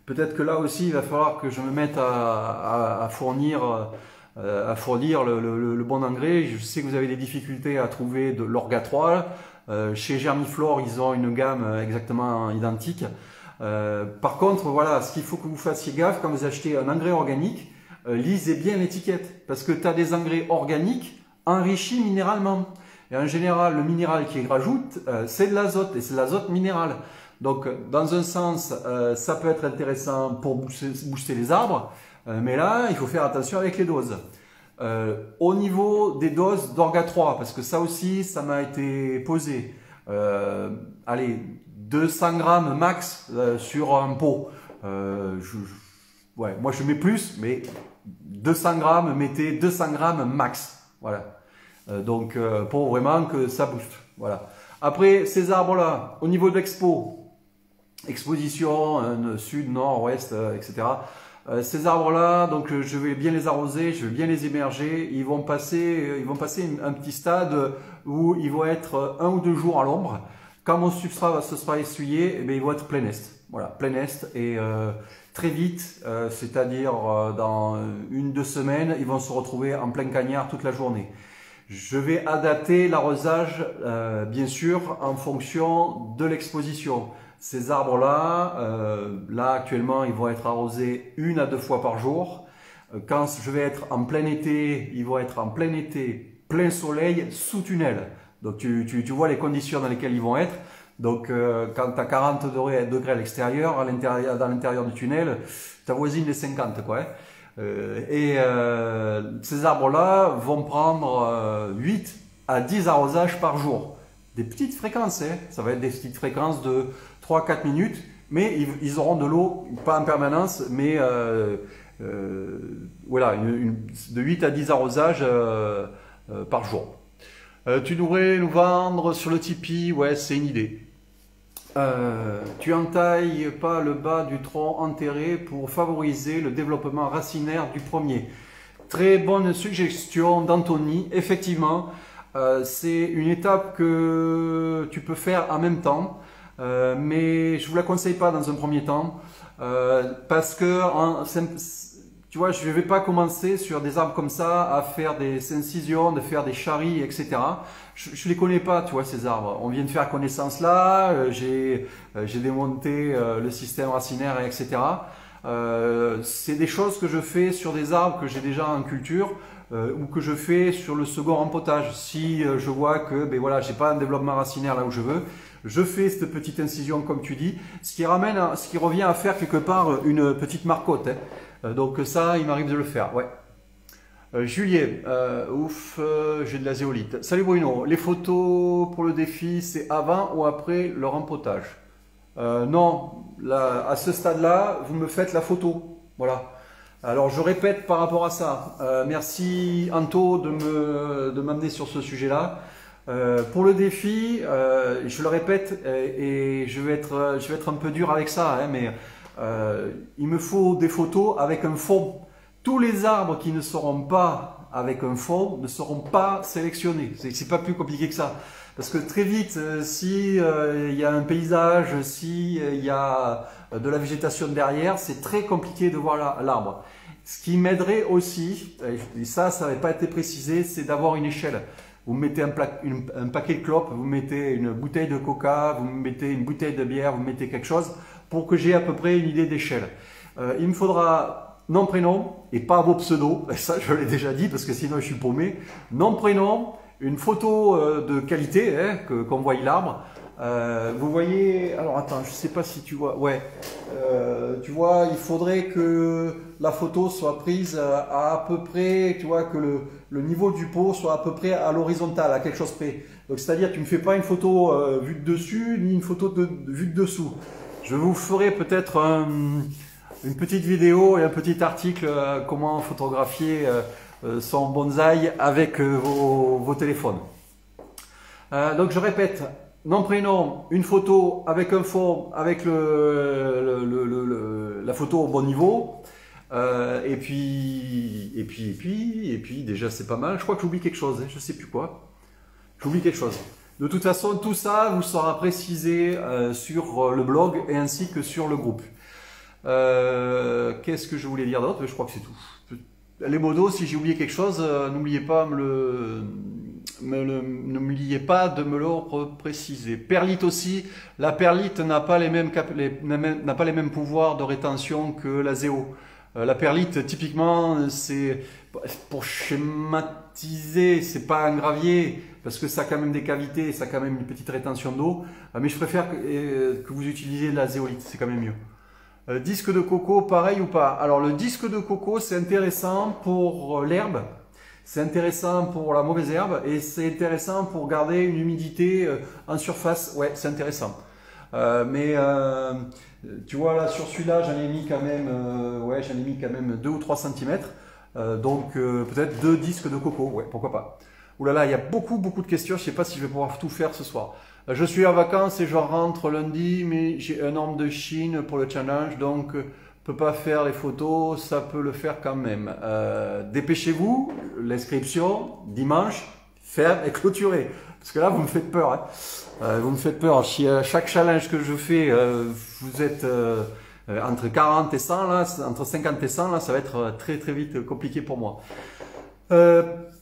Peut-être que là aussi, il va falloir que je me mette à fournir le bon engrais. Je sais que vous avez des difficultés à trouver de l'Orga 3. Chez Germiflore, ils ont une gamme exactement identique. Par contre, voilà, ce qu'il faut que vous fassiez gaffe quand vous achetez un engrais organique, lisez bien l'étiquette. Parce que tu as des engrais organiques enrichis minéralement. Et en général, le minéral qui rajoute, c'est de l'azote. Et c'est de l'azote minéral. Donc, dans un sens, ça peut être intéressant pour booster les arbres, mais là, il faut faire attention avec les doses. Au niveau des doses d'Orga 3, parce que ça aussi, ça m'a été posé. Allez, 200 grammes max sur un pot. Ouais, moi, je mets plus, mais 200 grammes, mettez 200 grammes max. Voilà. Donc, pour vraiment que ça booste. Voilà. Après, ces arbres-là, au niveau de exposition, sud, nord, ouest, etc. Ces arbres-là, donc je vais bien les arroser, je vais bien les émerger. Ils vont passer un petit stade où ils vont être 1 ou 2 jours à l'ombre. Quand mon substrat se sera essuyé, eh bien, ils vont être plein est. Voilà, plein est et très vite, c'est-à-dire dans 1-2 semaines, ils vont se retrouver en plein cagnard toute la journée. Je vais adapter l'arrosage, bien sûr, en fonction de l'exposition. Ces arbres-là, là actuellement, ils vont être arrosés 1 à 2 fois par jour. Quand je vais être en plein été, ils vont être en plein été, plein soleil, sous tunnel. Donc tu vois les conditions dans lesquelles ils vont être. Donc quand tu as 40 degrés à l'extérieur, dans l'intérieur du tunnel, tu avoisines les 50 quoi. Ces arbres-là vont prendre 8 à 10 arrosages par jour. Des petites fréquences, hein. Ça va être des petites fréquences de 3-4 minutes, mais ils auront de l'eau, pas en permanence, mais voilà, de 8 à 10 arrosages par jour. Tu devrais nous vendre sur le Tipeee, ouais, c'est une idée. Tu entailles pas le bas du tronc enterré pour favoriser le développement racinaire du premier. Très bonne suggestion d'Anthony, effectivement. C'est une étape que tu peux faire en même temps, mais je ne vous la conseille pas dans un premier temps, parce que tu vois, je ne vais pas commencer sur des arbres comme ça à faire des incisions, de faire des charries, etc. Je ne les connais pas, tu vois, ces arbres. On vient de faire connaissance là, j'ai démonté le système racinaire, etc. C'est des choses que je fais sur des arbres que j'ai déjà en culture, ou que je fais sur le second rempotage. Si je vois que ben voilà, j'ai pas un développement racinaire là où je veux, je fais cette petite incision comme tu dis, ce qui revient à faire quelque part une petite marcotte, hein. Donc ça, il m'arrive de le faire, ouais. Julien, j'ai de la zéolite. Salut Bruno, les photos pour le défi, c'est avant ou après le rempotage? Non, là, à ce stade-là, vous me faites la photo, voilà. Alors je répète par rapport à ça, merci Anto de m'amener sur ce sujet-là. Pour le défi, je le répète et je vais être un peu dur avec ça, hein, mais il me faut des photos avec un fond. Tous les arbres qui ne seront pas avec un fond ne seront pas sélectionnés. C'est pas plus compliqué que ça. Parce que très vite, si il y a un paysage, si il y a de la végétation derrière, c'est très compliqué de voir l'arbre. Ce qui m'aiderait aussi, et ça n'avait pas été précisé, c'est d'avoir une échelle. Vous mettez un paquet de clopes, vous mettez une bouteille de coca, vous mettez une bouteille de bière, vous mettez quelque chose pour que j'ai à peu près une idée d'échelle. Il me faudra nom, prénom et pas vos pseudos. Ça, je l'ai déjà dit parce que sinon je suis paumé. Nom, prénom, une photo de qualité, hein, qu'on voie l'arbre, Vous voyez, alors attends, je sais pas si tu vois, ouais, tu vois, il faudrait que la photo soit prise à peu près, tu vois, que le niveau du pot soit à peu près à l'horizontale, à quelque chose près. Donc c'est-à-dire, tu ne me fais pas une photo vue de dessus, ni une photo vue de dessous. Je vous ferai peut-être une petite vidéo et un petit article comment photographier son bonsaï avec vos téléphones. Donc je répète, nom, prénom, une photo avec un fond, avec la photo au bon niveau. Et puis, déjà c'est pas mal. Je crois que j'oublie quelque chose, hein, je sais plus quoi. J'oublie quelque chose. De toute façon, tout ça vous sera précisé sur le blog et ainsi que sur le groupe. Qu'est-ce que je voulais dire d'autre? Je crois que c'est tout. Les modos, si j'ai oublié quelque chose, n'oubliez pas n'oubliez pas de me le préciser. Perlite aussi. La perlite n'a pas les mêmes pouvoirs de rétention que la zéo. La perlite, typiquement, c'est pour schématiser, c'est pas un gravier parce que ça a quand même des cavités, ça a quand même une petite rétention d'eau. Mais je préfère que vous utilisiez de la zéolite, c'est quand même mieux. Disque de coco, pareil ou pas? Alors le disque de coco, c'est intéressant pour l'herbe, c'est intéressant pour la mauvaise herbe et c'est intéressant pour garder une humidité en surface. Ouais, c'est intéressant. Tu vois là sur celui-là, j'en ai mis quand même, ouais, j'en ai mis quand même 2 ou 3 cm. Donc peut-être 2 disques de coco. Ouais, pourquoi pas. Ouh là là, il y a beaucoup de questions. Je sais pas si je vais pouvoir tout faire ce soir. Je suis en vacances et je rentre lundi, mais j'ai un homme de Chine pour le challenge, donc peut pas faire les photos, ça peut le faire quand même. Dépêchez-vous, l'inscription, dimanche, ferme et clôturé. Parce que là, vous me faites peur. Hein. Vous me faites peur. Si à chaque challenge que je fais, vous êtes entre 40 et 100, là, entre 50 et 100, là, ça va être très vite compliqué pour moi.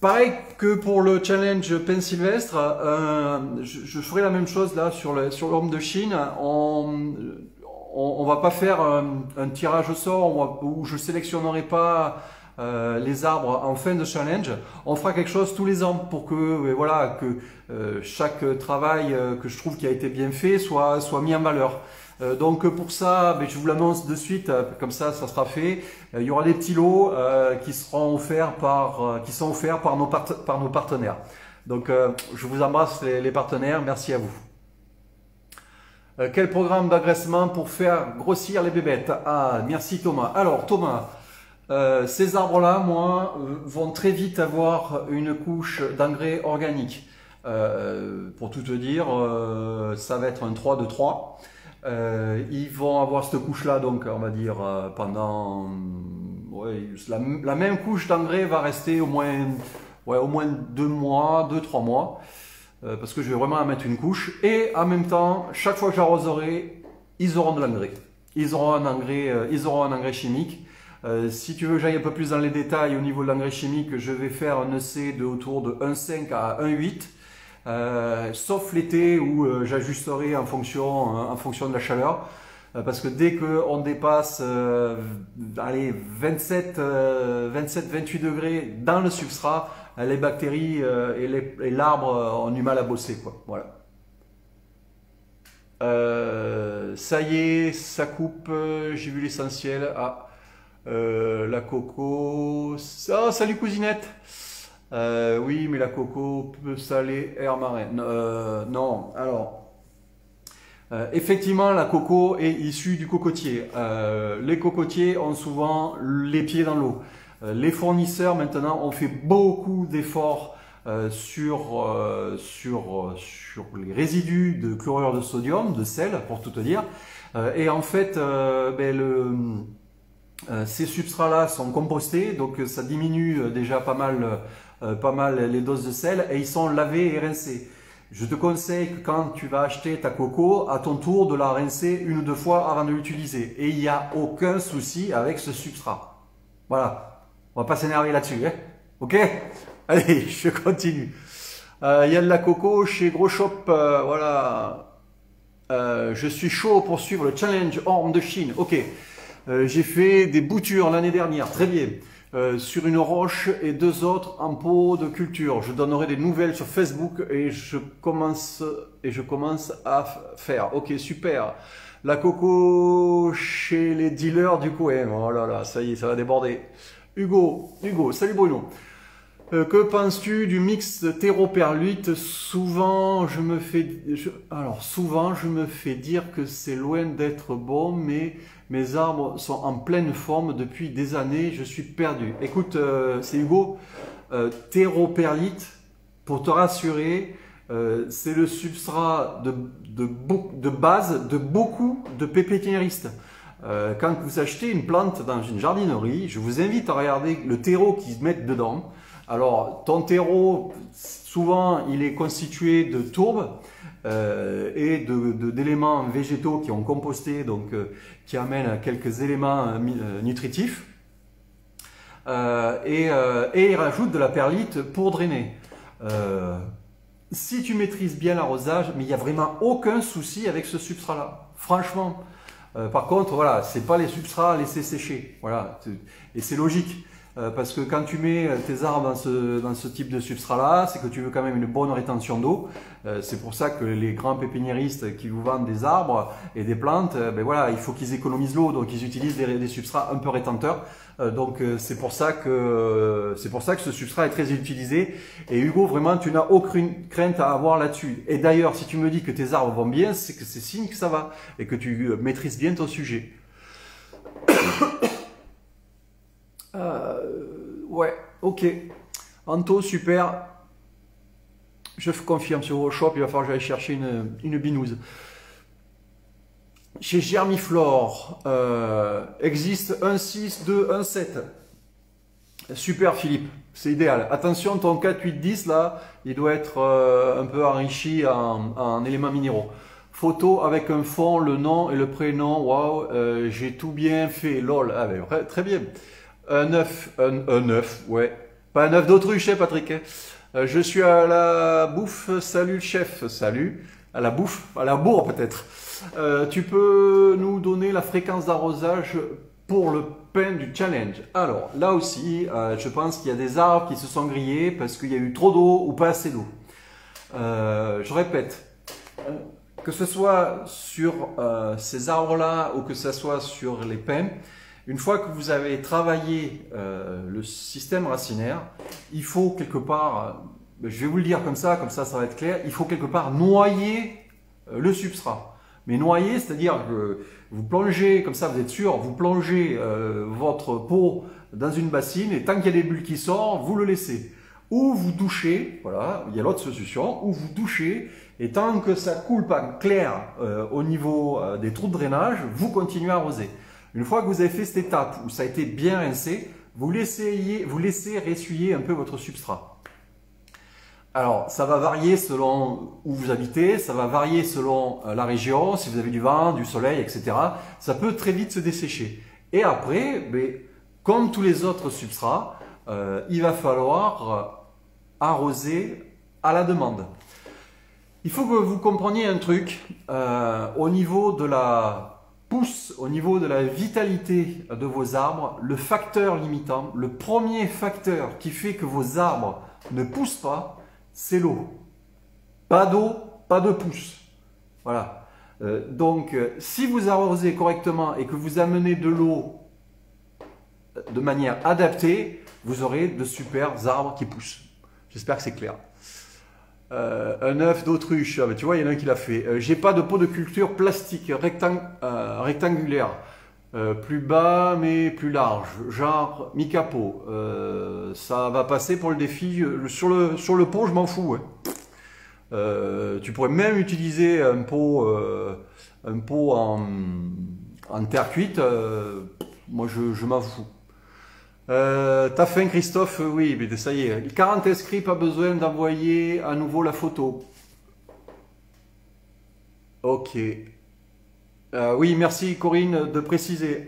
Pareil que pour le challenge Pain Sylvestre, je ferai la même chose là sur l'homme de Chine. On va pas faire un tirage au sort où je sélectionnerai pas les arbres en fin de challenge. On fera quelque chose tous les ans pour que voilà que chaque travail que je trouve qui a été bien fait soit mis en valeur. Donc pour ça, je vous l'annonce de suite, comme ça sera fait. Il y aura des petits lots qui seront offerts par nos partenaires. Donc je vous embrasse les partenaires, merci à vous. Quel programme d'agraissement pour faire grossir les bébêtes? Ah, merci Thomas. Alors Thomas, ces arbres-là, moi, vont très vite avoir une couche d'engrais organique. Pour tout te dire, ça va être un 3 de 3. Ils vont avoir cette couche-là, donc on va dire pendant la même couche d'engrais va rester au moins 2 mois, 2-3 mois, parce que je vais vraiment en mettre une couche. Et en même temps, chaque fois que j'arroserai, ils auront de l'engrais. Ils auront un engrais chimique. Si tu veux que j'aille un peu plus dans les détails au niveau de l'engrais chimique, je vais faire un EC de autour de 1,5 à 1,8. Sauf l'été où j'ajusterai en fonction de la chaleur, parce que dès qu'on dépasse 27-28 degrés dans le substrat, les bactéries et l'arbre ont du mal à bosser, quoi. Voilà. Ça y est, ça coupe, j'ai vu l'essentiel. Ah, la coco. Oh, salut cousinette. Oui, mais la coco peut saler air marin. Non, alors, effectivement, la coco est issue du cocotier. Les cocotiers ont souvent les pieds dans l'eau. Les fournisseurs, maintenant, ont fait beaucoup d'efforts sur les résidus de chlorure de sodium, de sel, pour tout te dire. Et en fait, ces substrats-là sont compostés, donc ça diminue déjà pas mal les doses de sel, et ils sont lavés et rincés. Je te conseille que quand tu vas acheter ta coco, à ton tour de la rincer 1 ou 2 fois avant de l'utiliser. Et il n'y a aucun souci avec ce substrat. Voilà, on va pas s'énerver là-dessus, hein. Ok? Allez, je continue. Il y a de la coco chez Gros Shop, voilà. Je suis chaud pour suivre le challenge Orme de Chine. Ok. J'ai fait des boutures l'année dernière, très bien. sur une roche et 2 autres en pot de culture. Je donnerai des nouvelles sur Facebook et je commence à faire. Ok, super. La coco chez les dealers du coin. Oh là là, ça y est, ça va déborder. Hugo, salut Bruno. Que penses-tu du mix terreau-perlite? Souvent, je me fais dire que c'est loin d'être bon, mais mes arbres sont en pleine forme depuis des années, je suis perdu. Écoute, c'est Hugo, terreau-perlite, pour te rassurer, c'est le substrat de base de beaucoup de pépiniéristes. Quand vous achetez une plante dans une jardinerie, je vous invite à regarder le terreau qu'ils mettent dedans. Alors, ton terreau, souvent, il est constitué de tourbe et d'éléments végétaux qui ont composté, donc qui amènent quelques éléments nutritifs. Et il rajoute de la perlite pour drainer. Si tu maîtrises bien l'arrosage, mais il n'y a vraiment aucun souci avec ce substrat-là. Franchement. Par contre, voilà, c'est pas les substrats à laisser sécher. Voilà. Et c'est logique. Parce que quand tu mets tes arbres dans ce type de substrat-là, c'est que tu veux quand même une bonne rétention d'eau. C'est pour ça que les grands pépiniéristes qui vous vendent des arbres et des plantes, ben voilà, il faut qu'ils économisent l'eau, donc ils utilisent des substrats un peu rétenteurs. Donc c'est pour ça que ce substrat est très utilisé. Et Hugo, vraiment, tu n'as aucune crainte à avoir là-dessus. Et d'ailleurs, si tu me dis que tes arbres vont bien, c'est que c'est signe que ça va et que tu maîtrises bien ton sujet. Ouais, ok. Anto, super. Je confirme sur vos shops, il va falloir que j'aille chercher une binouse. Chez Germiflore, existe un 6, 2, un 7. Super Philippe, c'est idéal. Attention, ton 4, 8, 10 là, il doit être un peu enrichi en éléments minéraux. Photo avec un fond, le nom et le prénom. Waouh, j'ai tout bien fait. Lol. Ah ben, très bien. Un œuf, ouais. Pas un œuf d'autruche, hein, Patrick. Je suis à la bouffe. Salut le chef. Salut. À la bouffe, à la bourre peut-être. Tu peux nous donner la fréquence d'arrosage pour le pain du challenge? Alors, là aussi, je pense qu'il y a des arbres qui se sont grillés parce qu'il y a eu trop d'eau ou pas assez d'eau. Je répète. Que ce soit sur ces arbres-là ou que ce soit sur les pins, une fois que vous avez travaillé le système racinaire, il faut quelque part, je vais vous le dire comme ça ça va être clair, il faut quelque part noyer le substrat. Mais noyer, c'est-à-dire que vous plongez, comme ça vous êtes sûr, vous plongez votre pot dans une bassine et tant qu'il y a des bulles qui sortent, vous le laissez. Ou vous douchez, voilà, il y a l'autre solution, ou vous douchez et tant que ça coule pas clair au niveau des trous de drainage, vous continuez à arroser. Une fois que vous avez fait cette étape où ça a été bien rincé, vous laissez ressuyer un peu votre substrat. Alors, ça va varier selon où vous habitez, ça va varier selon la région, si vous avez du vent, du soleil, etc. Ça peut très vite se dessécher. Et après, comme tous les autres substrats, il va falloir arroser à la demande. Il faut que vous compreniez un truc au niveau de la pousse, au niveau de la vitalité de vos arbres, le facteur limitant, le premier facteur qui fait que vos arbres ne poussent pas, c'est l'eau. Pas d'eau, pas de pousse. Voilà. Donc, si vous arrosez correctement et que vous amenez de l'eau de manière adaptée, vous aurez de super arbres qui poussent. J'espère que c'est clair. Un œuf d'autruche, ah, tu vois, il y en a un qui l'a fait. J'ai pas de pot de culture plastique rectangulaire, plus bas mais plus large, genre mi-capot. Ça va passer pour le défi. Sur le pot, je m'en fous. Ouais. Tu pourrais même utiliser un pot en terre cuite. Moi, je m'en fous. T'as faim Christophe? Oui, mais ça y est. 40 inscrits, pas besoin d'envoyer à nouveau la photo. Ok. Oui, merci Corinne de préciser.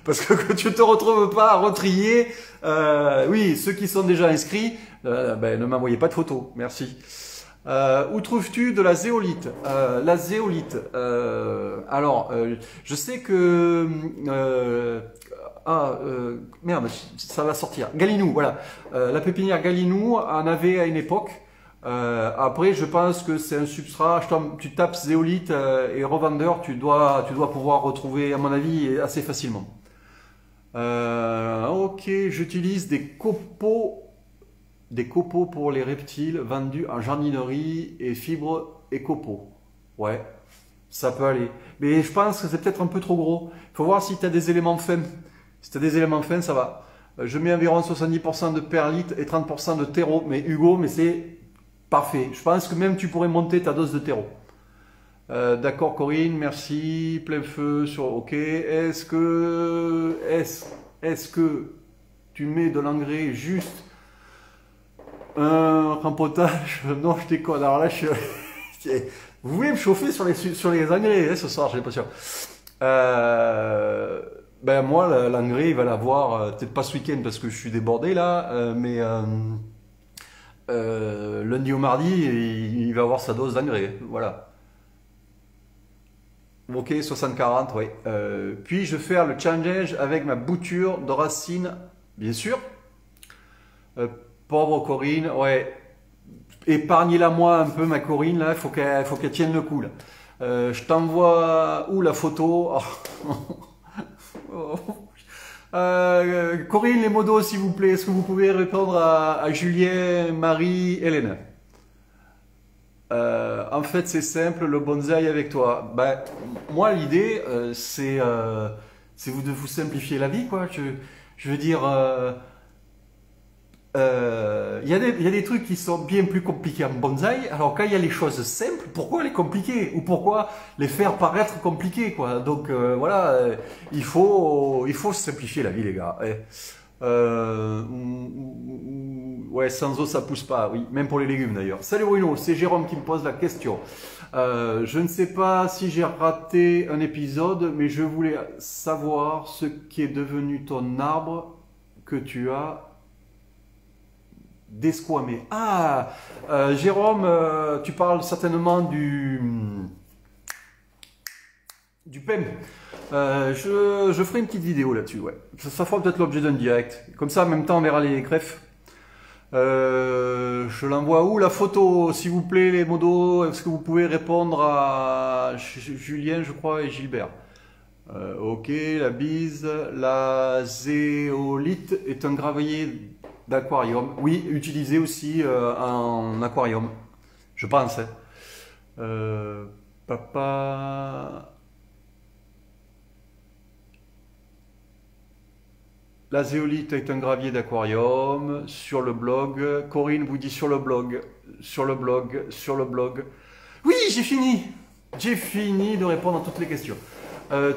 Parce que tu ne te retrouves pas à retrier. Oui, ceux qui sont déjà inscrits, ne m'envoyez pas de photos. Merci. Où trouves-tu de la zéolite? La zéolite. Alors, je sais que Ah, merde, ça va sortir. Galinou, voilà. La pépinière Galinou en avait à une époque. Après, je pense que c'est un substrat. Tu tapes zéolite et revendeur, tu dois pouvoir retrouver, à mon avis, assez facilement. Ok, j'utilise des copeaux pour les reptiles vendus en jardinerie et fibres et copeaux. Ouais, ça peut aller. Mais je pense que c'est peut-être un peu trop gros. Il faut voir si tu as des éléments fins. Si tu as des éléments fins, ça va. Je mets environ 70% de perlite et 30% de terreau. Mais Hugo, mais c'est parfait. Je pense que même tu pourrais monter ta dose de terreau. D'accord Corinne, merci. Plein feu sur... Ok. Est-ce que tu mets de l'engrais juste un rempotage? Non, je déconne. Alors là, vous voulez me chauffer sur les engrais ce soir, j'ai l'impression. Ben moi, l'engrais, il va l'avoir, peut-être pas ce week-end parce que je suis débordé là, mais lundi au mardi, il va avoir sa dose d'engrais. Voilà. Ok, 60-40, oui. Puis-je faire le challenge avec ma bouture de racines? Bien sûr. Pauvre Corinne, ouais. Épargnez-la moi un peu, ma Corinne, là, il faut qu'elle tienne le coup, là. Je t'envoie où la photo? Corinne, les modos, s'il vous plaît. Est-ce que vous pouvez répondre à Julien, Marie, Hélène? En fait, c'est simple, le bonsaï avec toi. Ben, moi, l'idée, c'est de vous simplifier la vie, quoi. Je veux dire, il y a des trucs qui sont bien plus compliqués en bonsaï. Alors, quand il y a les choses simples, pourquoi les compliquer? Ou pourquoi les faire paraître compliquées, quoi? Donc, voilà, il faut simplifier la vie, les gars. Ouais, sans eau ça pousse pas, oui, même pour les légumes d'ailleurs. Salut Bruno, c'est Jérôme qui me pose la question. Je ne sais pas si j'ai raté un épisode, mais je voulais savoir ce qui est devenu ton arbre que tu as desquamé. Ah, Jérôme, tu parles certainement du PEM. Je ferai une petite vidéo là-dessus, ouais. Ça fera peut-être l'objet d'un direct. Comme ça, en même temps, on verra les greffes. Je l'envoie où la photo, s'il vous plaît, les modos? Est-ce que vous pouvez répondre à Julien, je crois, et Gilbert? Ok, la bise. La zéolite est un gravier d'aquarium. Oui, utilisé aussi en aquarium. Je pense. Papa. La zéolite est un gravier d'aquarium sur le blog. Corinne vous dit sur le blog, sur le blog, sur le blog. Oui, j'ai fini. J'ai fini de répondre à toutes les questions.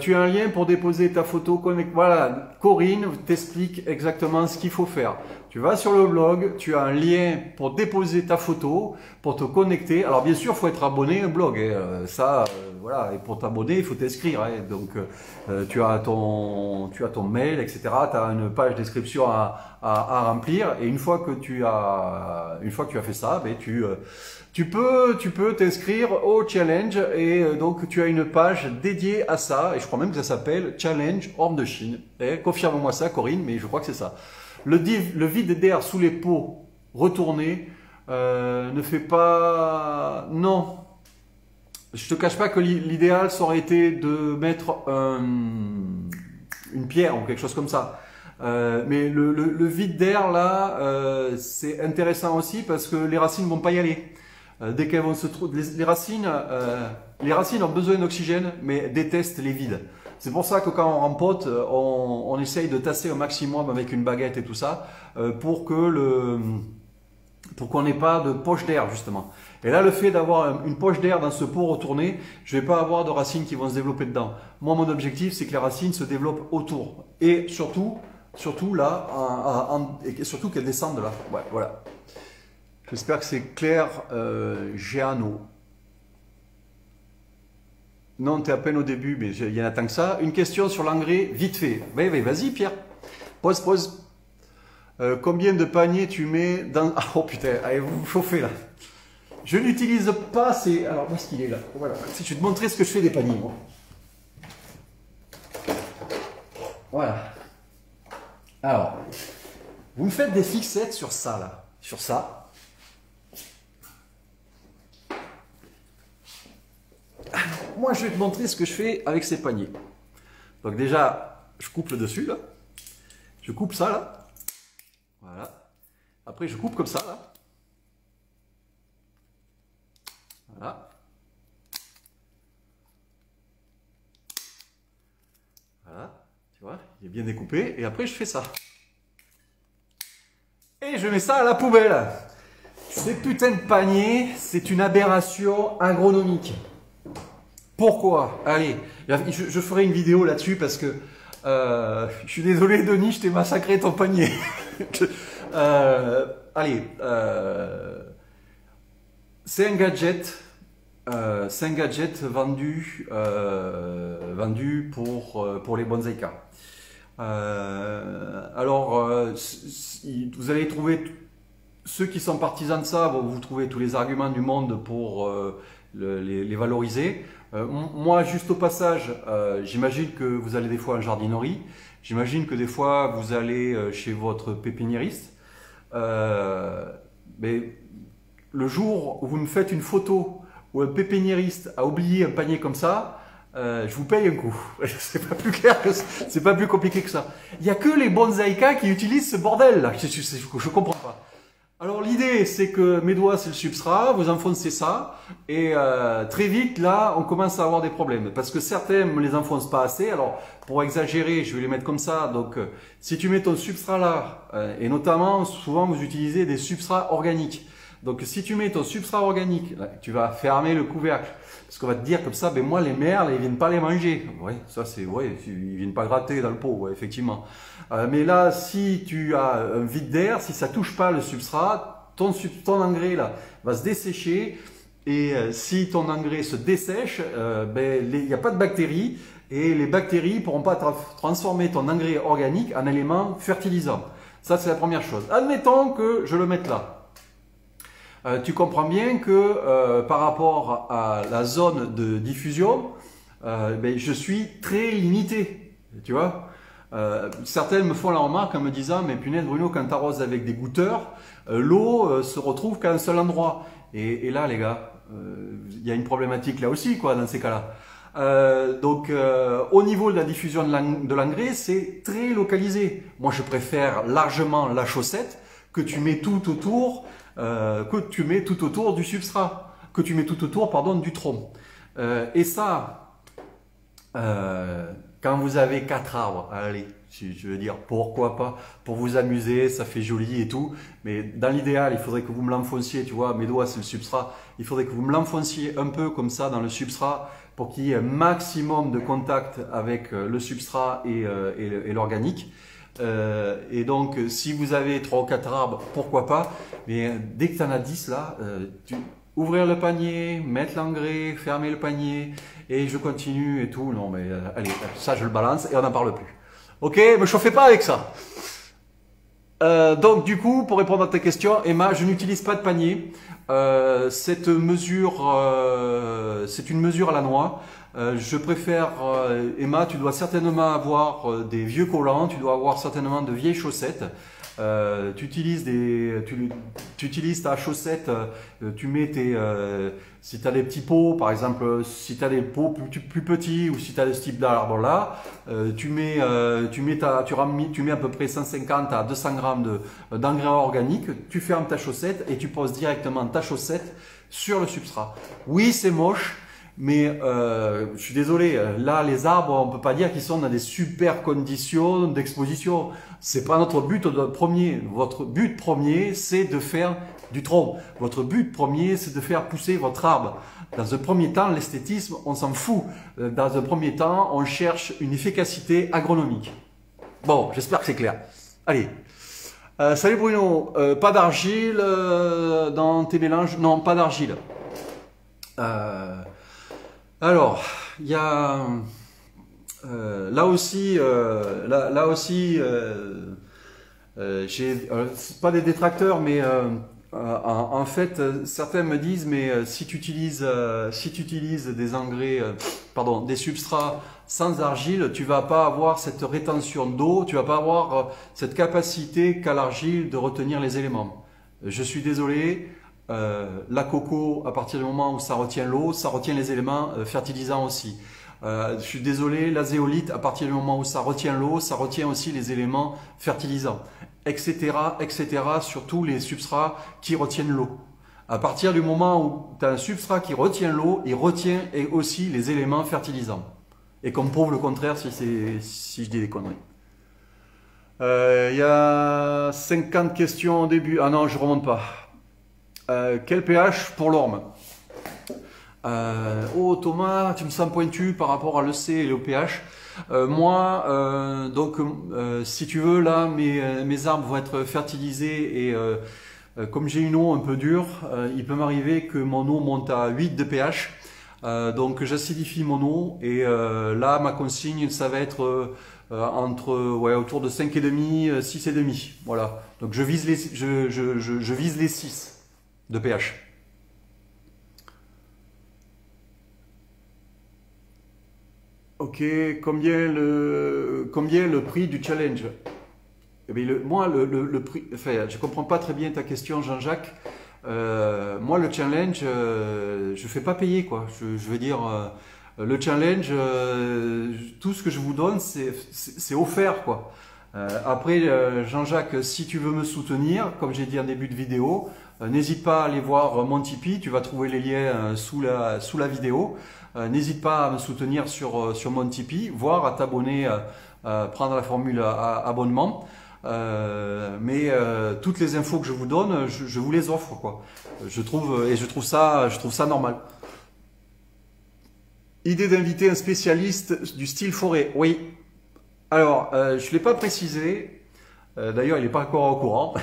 Tu as un lien pour déposer ta photo. Voilà, Corinne t'explique exactement ce qu'il faut faire. Tu vas sur le blog, tu as un lien pour déposer ta photo, pour te connecter. Alors bien sûr, il faut être abonné au blog. Voilà. Et pour t'abonner, il faut t'inscrire. Donc tu as ton mail, etc. Tu as une page description à remplir. Et une fois que tu as fait ça, ben, tu peux t'inscrire au challenge et donc tu as une page dédiée à ça et je crois même que ça s'appelle Challenge Orme de Chine. Confirme-moi ça Corinne, mais je crois que c'est ça. Le vide d'air sous les pots retournés ne fait pas... Non, je te cache pas que l'idéal ça aurait été de mettre une pierre ou quelque chose comme ça. Mais le vide d'air là, c'est intéressant aussi parce que les racines vont pas y aller. Dès qu'elles vont se trouver, les racines ont besoin d'oxygène, mais détestent les vides. C'est pour ça que quand on rempote, on essaye de tasser au maximum avec une baguette et tout ça, pour qu'on n'ait pas de poche d'air justement. Et là, le fait d'avoir une poche d'air dans ce pot retourné, je vais pas avoir de racines qui vont se développer dedans. Moi, mon objectif, c'est que les racines se développent autour. Et surtout là, et surtout qu'elles descendent là. Ouais, voilà. J'espère que c'est clair, Géano. Non, tu es à peine au début, mais il y en a tant que ça. Une question sur l'engrais, vite fait. Vas-y, Pierre. Pose. Combien de paniers tu mets dans... Oh putain, allez, vous vous chauffez là. Je n'utilise pas ces... Alors, où est-ce qu'il est là? Voilà. Si je vais te montrer ce que je fais des paniers, moi. Voilà. Alors, vous me faites des fixettes sur ça, là. Sur ça. Moi, je vais te montrer ce que je fais avec ces paniers. Donc déjà, je coupe le dessus, là. Je coupe ça, là. Voilà. Après, je coupe comme ça, là. Voilà. Voilà. Tu vois, il est bien découpé. Et après, je fais ça. Et je mets ça à la poubelle. Ces putains de paniers, c'est une aberration agronomique. Pourquoi? Allez, je ferai une vidéo là-dessus parce que je suis désolé Denis, je t'ai massacré ton panier. Allez, c'est un gadget vendu, pour les bonsaïkas. Vous allez trouver ceux qui sont partisans de ça, vous trouvez tous les arguments du monde pour les valoriser. Moi, juste au passage, j'imagine que vous allez des fois en jardinerie, j'imagine que des fois vous allez chez votre pépiniériste. Mais le jour où vous me faites une photo où un pépiniériste a oublié un panier comme ça, je vous paye un coup. C'est pas plus clair que c'est pas plus compliqué que ça. Il n'y a que les bonsaïkas qui utilisent ce bordel là. Je comprends pas. Alors l'idée c'est que mes doigts c'est le substrat, vous enfoncez ça et très vite là on commence à avoir des problèmes parce que certains ne les enfoncent pas assez. Alors pour exagérer je vais les mettre comme ça. Donc si tu mets ton substrat là et notamment souvent vous utilisez des substrats organiques. Donc si tu mets ton substrat organique, là, tu vas fermer le couvercle. Parce qu'on va te dire comme ça, ben moi les merles, ils viennent pas les manger. Ouais, ça c'est, ouais, ils viennent pas gratter dans le pot, ouais, effectivement. Mais là, si tu as un vide d'air, si ça touche pas le substrat, ton engrais là va se dessécher. Et si ton engrais se dessèche, il n'y a pas de bactéries. Et les bactéries pourront pas transformer ton engrais organique en élément fertilisant. Ça c'est la première chose. Admettons que je le mette là. Tu comprends bien que par rapport à la zone de diffusion, je suis très limité. Tu vois, certains me font la remarque en me disant, mais punaise Bruno, quand tu arroses avec des goutteurs, l'eau se retrouve qu'à un seul endroit. Et là, les gars, il y a une problématique là aussi, quoi, dans ces cas-là. Au niveau de la diffusion de l'engrais, c'est très localisé. Moi, je préfère largement la chaussette que tu mets tout autour. Du substrat, que tu mets tout autour, pardon, du tronc. Et ça, quand vous avez 4 arbres, allez, je veux dire, pourquoi pas, pour vous amuser, ça fait joli et tout, mais dans l'idéal, il faudrait que vous me l'enfonciez, tu vois, mes doigts c'est le substrat, il faudrait que vous me l'enfonciez un peu comme ça dans le substrat, pour qu'il y ait un maximum de contact avec le substrat et l'organique. Et donc, si vous avez 3 ou 4 arbres, pourquoi pas. Mais dès que tu en as 10 là, ouvrir le panier, mettre l'engrais, fermer le panier, et je continue et tout. Non, mais allez, ça je le balance et on n'en parle plus. Ok, me chauffez pas avec ça. Donc, du coup, pour répondre à ta question, Emma, je n'utilise pas de panier. Cette mesure, c'est une mesure à la noix. Je préfère, Emma, tu dois certainement avoir des vieux collants, tu dois avoir certainement de vieilles chaussettes. Tu utilises ta chaussette, tu mets si tu as des petits pots, par exemple, si tu as des pots plus petits ou si tu as ce type d'arbre là, tu mets à peu près 150 à 200 grammes d'engrais organique, tu fermes ta chaussette et tu poses directement ta chaussette sur le substrat. Oui, c'est moche. Mais je suis désolé, là les arbres, on peut pas dire qu'ils sont dans des super conditions d'exposition. C'est pas notre but premier. Votre but premier, c'est de faire du tronc. Votre but premier, c'est de faire pousser votre arbre. Dans un premier temps, l'esthétisme, on s'en fout. Dans un premier temps, on cherche une efficacité agronomique. Bon, j'espère que c'est clair. Allez. Salut Bruno, pas d'argile dans tes mélanges? Non, pas d'argile. Alors, il y a là aussi, c'est pas des détracteurs, mais En fait, certains me disent, mais si tu utilises des engrais, pardon, des substrats sans argile, tu vas pas avoir cette rétention d'eau, tu vas pas avoir cette capacité qu'a l'argile de retenir les éléments. Je suis désolé, la coco, à partir du moment où ça retient l'eau, ça retient les éléments fertilisants aussi. Je suis désolé, la zéolite, à partir du moment où ça retient l'eau, ça retient aussi les éléments fertilisants, etc., etc., surtout les substrats qui retiennent l'eau. À partir du moment où tu as un substrat qui retient l'eau, il retient aussi les éléments fertilisants. Et qu'on me prouve le contraire si je dis des conneries. Il y a 50 questions au début. Ah non, je remonte pas. Quel pH pour l'orme? Oh Thomas, tu me sens pointu par rapport à l'EC et le pH. Si tu veux, là, mes arbres vont être fertilisés et comme j'ai une eau un peu dure, il peut m'arriver que mon eau monte à 8 de pH. Donc j'acidifie mon eau et là, ma consigne, ça va être autour de 5,5, 6,5. Voilà. Donc je vise les 6 de pH. Ok, combien le prix du challenge? Eh bien, moi, le prix, enfin, je comprends pas très bien ta question, Jean-Jacques. Moi, le challenge, je fais pas payer, quoi. Je veux dire, le challenge, tout ce que je vous donne, c'est offert, quoi. Après, Jean-Jacques, si tu veux me soutenir, comme j'ai dit en début de vidéo, n'hésite pas à aller voir mon Tipeee, tu vas trouver les liens sous la vidéo. N'hésite pas à me soutenir sur mon Tipeee, voire à t'abonner, prendre la formule abonnement. Toutes les infos que je vous donne, je vous les offre, quoi. Je trouve ça normal. Idée d'inviter un spécialiste du style forêt. Oui. Alors, je ne l'ai pas précisé. D'ailleurs, il n'est pas encore au courant.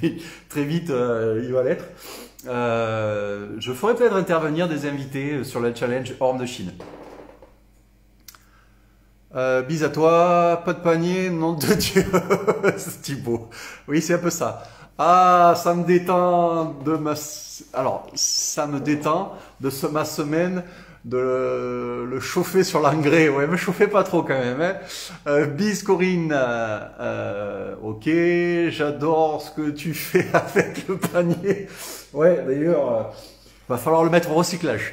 Mais très vite, il va l'être. Je ferai peut-être intervenir des invités sur le challenge Orme de Chine. Bis à toi, pas de panier, nom de Dieu, c'est Thibaut. Oui, c'est un peu ça. Ah, ça me détend de ma semaine de le chauffer sur l'engrais. Ouais, me chauffez pas trop quand même. Hein. Bis Corinne, ok, j'adore ce que tu fais avec le panier. Ouais, d'ailleurs, va falloir le mettre au recyclage.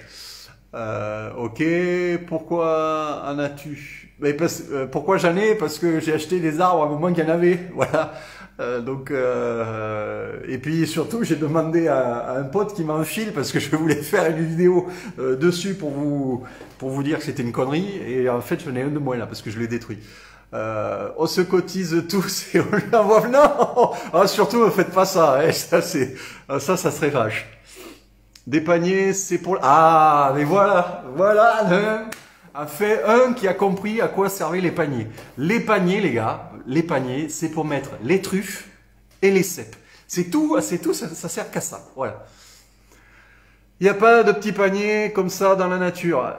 Ok, pourquoi en as-tu? Pourquoi j'en ai? Parce que j'ai acheté des arbres à un moment qu'il y en avait. Voilà. Et puis surtout, j'ai demandé à un pote qui m'enfile parce que je voulais faire une vidéo dessus pour vous dire que c'était une connerie. Et en fait, j'en ai un de moins là parce que je l'ai détruit. On se cotise tous et on l'envoie. Non, ah, surtout, ne faites pas ça. Hein. Ça serait vache. Des paniers, c'est pour... Ah, mais voilà. A fait un qui a compris à quoi servaient les paniers. Les paniers, les gars, c'est pour mettre les truffes et les cèpes. C'est tout, ça sert qu'à ça. Voilà. Il n'y a pas de petits paniers comme ça dans la nature.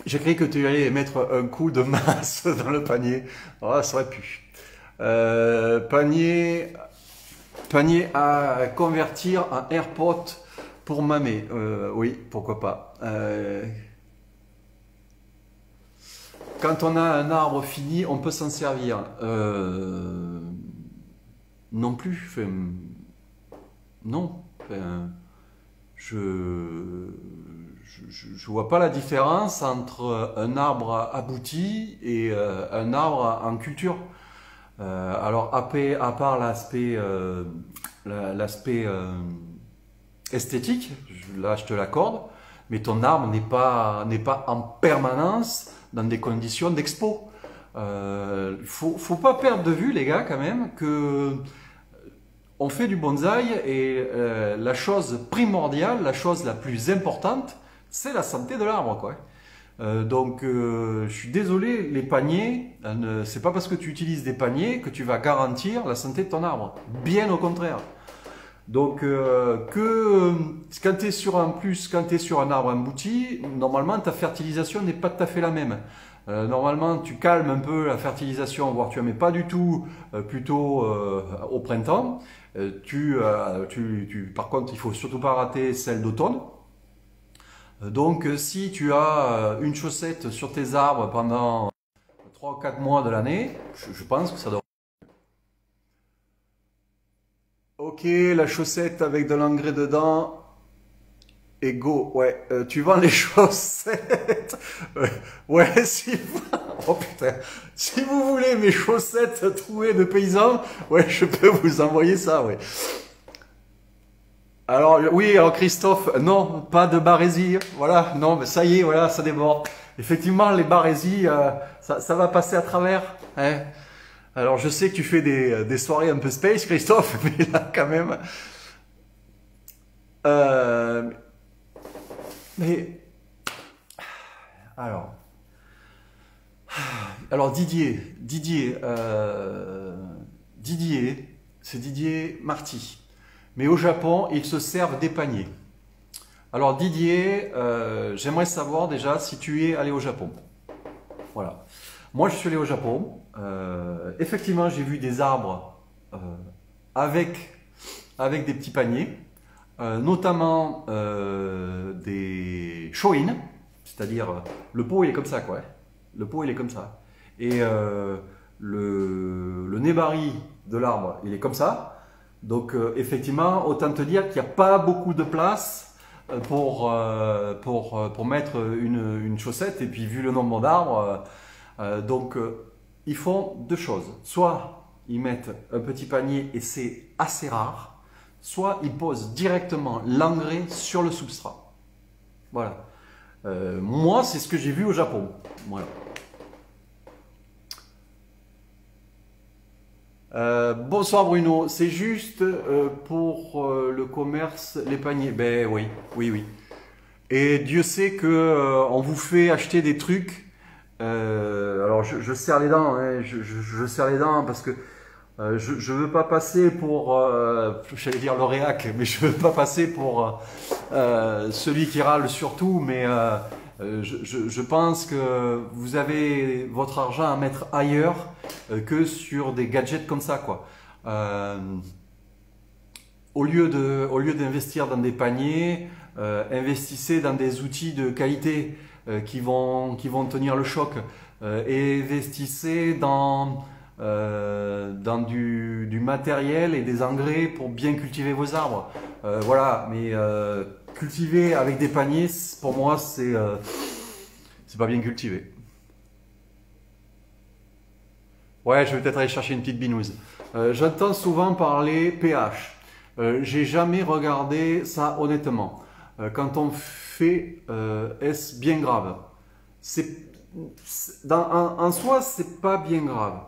J'ai cru que tu allais mettre un coup de masse dans le panier. Oh, ça aurait pu. Panier à convertir en airpot pour mamé. Oui, pourquoi pas. Quand on a un arbre fini, on peut s'en servir. Non plus. Enfin, non. Enfin, je vois pas la différence entre un arbre abouti et un arbre en culture. Alors, à part l'aspect esthétique, là je te l'accorde, mais ton arbre n'est pas en permanence dans des conditions d'expo. Faut pas perdre de vue, les gars, quand même, que on fait du bonsaï et la chose primordiale, la chose la plus importante, c'est la santé de l'arbre, quoi. Je suis désolé, les paniers, c'est pas parce que tu utilises des paniers que tu vas garantir la santé de ton arbre. Bien au contraire. Donc, quand tu es sur quand tu es sur un arbre embouti, normalement ta fertilisation n'est pas tout à fait la même. Normalement, tu calmes un peu la fertilisation, voire tu ne la mets pas du tout, plutôt au printemps. Par contre, il faut surtout pas rater celle d'automne. Donc, si tu as une chaussette sur tes arbres pendant 3 ou 4 mois de l'année, je pense que ça doit. Ok, la chaussette avec de l'engrais dedans. Et go, ouais, tu vends les chaussettes. Ouais, si vous... Oh putain, si vous voulez mes chaussettes trouées de paysans, ouais, je peux vous envoyer ça, ouais. Alors, oui, alors Christophe, non, pas de barésie, voilà, non, mais ça y est, voilà, ça déborde. Effectivement, les barésies, ça va passer à travers, hein. Alors, je sais que tu fais des soirées un peu space, Christophe, mais là, quand même... Euh, mais, alors... Alors Didier, c'est Didier Marty. Mais au Japon, ils se servent des paniers. Alors Didier, j'aimerais savoir déjà si tu es allé au Japon. Voilà. Moi, je suis allé au Japon. Effectivement, j'ai vu des arbres avec des petits paniers, notamment des shoin, c'est-à-dire le pot il est comme ça quoi. Le pot il est comme ça. Et le nebari de l'arbre il est comme ça. Donc effectivement, autant te dire qu'il n'y a pas beaucoup de place pour mettre une chaussette. Et puis vu le nombre d'arbres, ils font deux choses. Soit ils mettent un petit panier et c'est assez rare, soit ils posent directement l'engrais sur le substrat. Voilà. Moi, c'est ce que j'ai vu au Japon. Voilà. Bonsoir Bruno, c'est juste pour le commerce, les paniers. Ben oui, oui, oui. Et Dieu sait que on vous fait acheter des trucs. Alors je serre les dents, hein, je serre les dents parce que je veux pas passer pour, j'allais dire l'oréac, mais je veux pas passer pour celui qui râle surtout, mais je pense que vous avez votre argent à mettre ailleurs que sur des gadgets comme ça, quoi. Au lieu d'investir dans des paniers, investissez dans des outils de qualité qui vont tenir le choc. Et investissez dans du matériel et des engrais pour bien cultiver vos arbres. Voilà, mais cultiver avec des paniers, pour moi, c'est pas bien cultivé. Ouais, je vais peut-être aller chercher une petite binouse. J'entends souvent parler pH. J'ai jamais regardé ça honnêtement. Quand on fait, est-ce bien grave? En soi, c'est pas bien grave.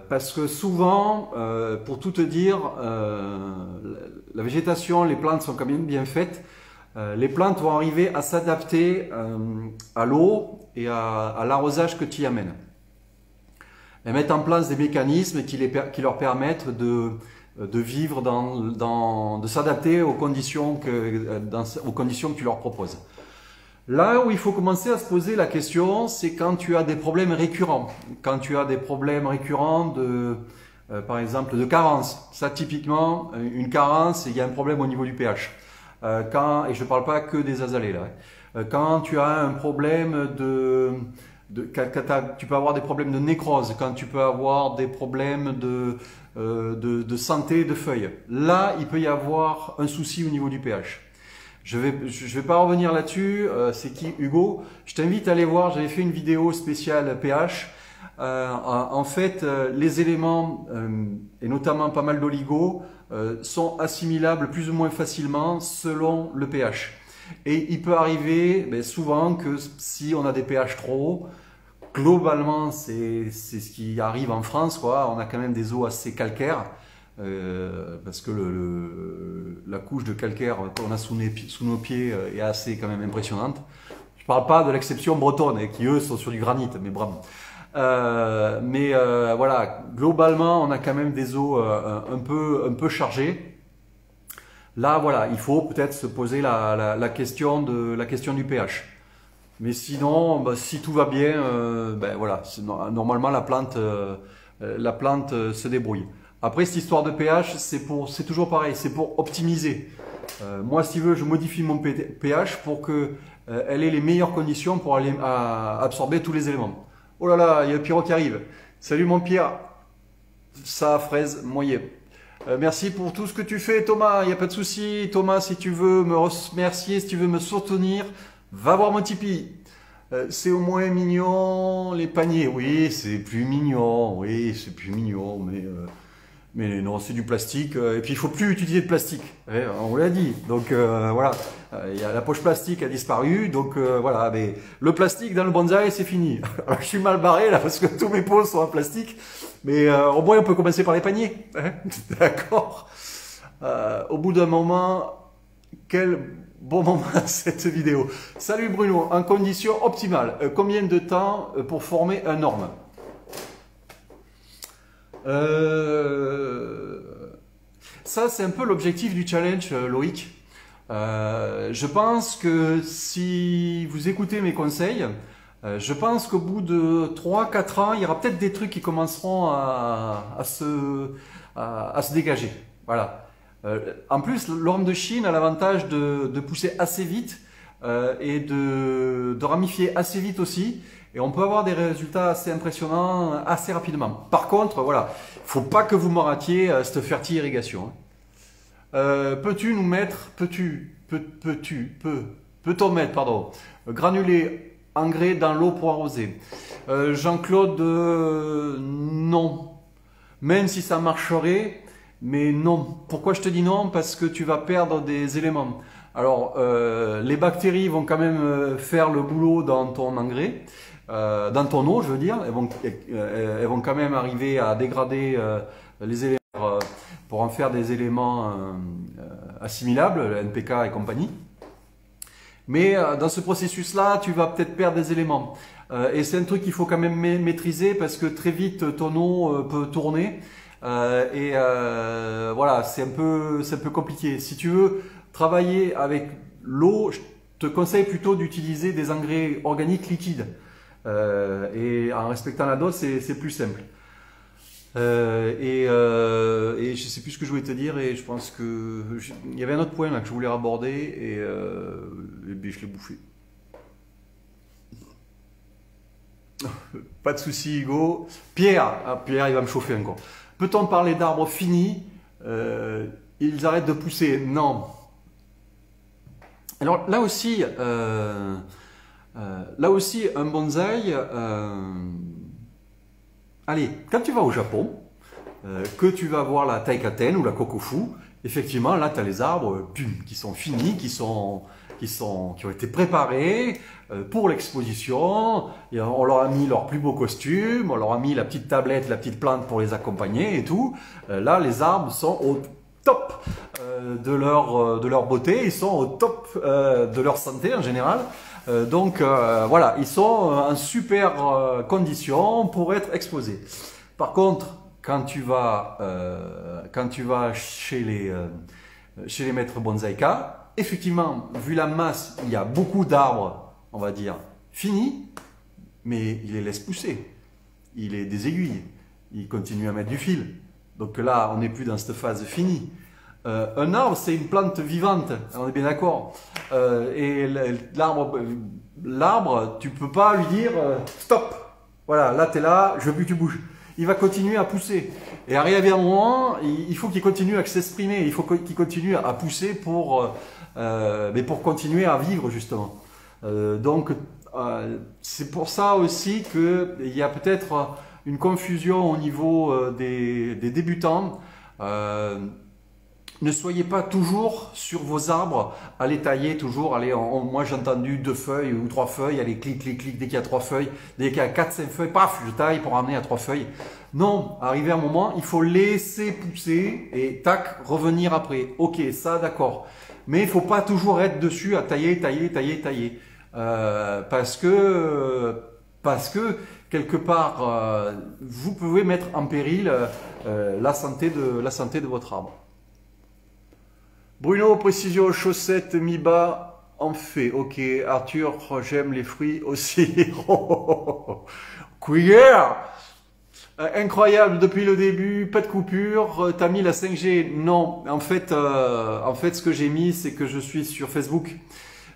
Parce que souvent, pour tout te dire, la végétation, les plantes sont quand même bien faites. Les plantes vont arriver à s'adapter à l'eau et à l'arrosage que tu y amènes. Elles mettent en place des mécanismes qui leur permettent de vivre de s'adapter aux conditions que tu leur proposes. Là où il faut commencer à se poser la question, c'est quand tu as des problèmes récurrents. Quand tu as des problèmes récurrents par exemple, de carence. Ça, typiquement, une carence, il y a un problème au niveau du pH. Et je ne parle pas que des azalées, là. Quand tu as un problème tu peux avoir des problèmes de nécrose, quand tu peux avoir des problèmes de santé de feuilles. Là, il peut y avoir un souci au niveau du pH. Je vais pas revenir là-dessus, c'est qui Hugo? Je t'invite à aller voir, j'avais fait une vidéo spéciale pH. En fait, les éléments, et notamment pas mal d'oligos, sont assimilables plus ou moins facilement selon le pH. Et il peut arriver souvent que si on a des pH trop hauts, globalement c'est ce qui arrive en France, quoi. On a quand même des eaux assez calcaires. Parce que la couche de calcaire qu'on a sous nos pieds est assez quand même impressionnante. Je parle pas de l'exception bretonne, qui eux sont sur du granit, mais bravo. Voilà, globalement on a quand même des eaux un peu chargées. Là, voilà, il faut peut-être se poser la question du pH. Mais sinon, bah, si tout va bien, ben voilà, normalement la plante se débrouille. Après, cette histoire de pH, c'est toujours pareil, c'est pour optimiser. Moi, si tu veux, je modifie mon pH pour que elle ait les meilleures conditions pour aller absorber tous les éléments. Oh là là, il y a Pierrot qui arrive. Salut mon Pierre. Ça, fraise, moyen. Merci pour tout ce que tu fais, Thomas. Il n'y a pas de souci. Thomas, si tu veux me remercier, si tu veux me soutenir, va voir mon Tipeee. C'est au moins mignon, les paniers. Oui, c'est plus mignon. Oui, c'est plus mignon, mais non, c'est du plastique. Et puis, il faut plus utiliser de plastique. On l'a dit. Donc, voilà. La poche plastique a disparu. Donc, voilà. Mais le plastique dans le bonsaï, c'est fini. Alors, je suis mal barré, là, parce que tous mes pots sont en plastique. Mais au moins, on peut commencer par les paniers. D'accord. Au bout d'un moment, quel bon moment cette vidéo. Salut Bruno, en condition optimale, combien de temps pour former un orme? Ça, c'est un peu l'objectif du challenge, Loïc. Je pense que si vous écoutez mes conseils, je pense qu'au bout de 3-4 ans, il y aura peut-être des trucs qui commenceront à se dégager. Voilà. En plus, l'orme de Chine a l'avantage de pousser assez vite et de ramifier assez vite aussi. Et on peut avoir des résultats assez impressionnants assez rapidement. Par contre, voilà, il ne faut pas que vous me ratiez cette ferti-irrigation. Peut-on mettre, pardon, granulé engrais dans l'eau pour arroser? Jean-Claude, non. Même si ça marcherait, mais non. Pourquoi je te dis non? Parce que tu vas perdre des éléments. Alors, les bactéries vont quand même faire le boulot dans ton engrais, dans ton eau, je veux dire. Elles vont quand même arriver à dégrader les éléments pour en faire des éléments assimilables, NPK et compagnie. Mais dans ce processus-là, tu vas peut-être perdre des éléments. Et c'est un truc qu'il faut quand même maîtriser parce que très vite, ton eau peut tourner. Voilà, c'est un peu compliqué. Si tu veux travailler avec l'eau, je te conseille plutôt d'utiliser des engrais organiques liquides. Et en respectant la dose, c'est plus simple. Et je sais plus ce que je voulais te dire et je pense que il y avait un autre point là que je voulais aborder et bien, je l'ai bouffé. Pas de souci, Hugo. Pierre, Pierre, il va me chauffer encore. Peut-on parler d'arbres finis? Ils arrêtent de pousser? Non. Alors là aussi, un bonsaï. Allez, quand tu vas au Japon, que tu vas voir la taikaten ou la kokofu, effectivement, là, tu as les arbres qui sont finis, qui ont été préparés pour l'exposition. On leur a mis leur plus beau costume, on leur a mis la petite tablette, la petite plante pour les accompagner et tout. Là, les arbres sont au top de leur beauté, ils sont au top de leur santé en général. Donc voilà, ils sont en super condition pour être exposés. Par contre, quand tu vas chez les maîtres bonsaïka, effectivement, vu la masse, il y a beaucoup d'arbres, on va dire, finis, mais il les laisse pousser. Il est des aiguilles, il continue à mettre du fil. Donc là, on n'est plus dans cette phase finie. Un arbre, c'est une plante vivante, on est bien d'accord. Et l'arbre, tu peux pas lui dire stop. Voilà, là tu es là, je veux plus que tu bouges. Il va continuer à pousser. Et arrivé à un moment, il faut qu'il continue à s'exprimer. Il faut qu'il continue à pousser pour continuer à vivre justement. Donc c'est pour ça aussi qu'il y a peut-être une confusion au niveau des débutants. Ne soyez pas toujours sur vos arbres à les tailler toujours. Allez, moi j'ai entendu 2 feuilles ou 3 feuilles. Allez, clic, clic, clic. Dès qu'il y a 3 feuilles, dès qu'il y a 4-5 feuilles, paf, je taille pour ramener à 3 feuilles. Non, arrivé à un moment, il faut laisser pousser et tac, revenir après. Ok, ça d'accord. Mais il faut pas toujours être dessus à tailler, tailler, tailler, tailler. Parce que quelque part, vous pouvez mettre en péril la santé de votre arbre. Bruno, précision, chaussettes, mi-bas, en fait. Ok, Arthur, j'aime les fruits aussi. Couillère. Incroyable, depuis le début, pas de coupure. T'as mis la 5G? Non, en fait, ce que j'ai mis, c'est que je suis sur Facebook.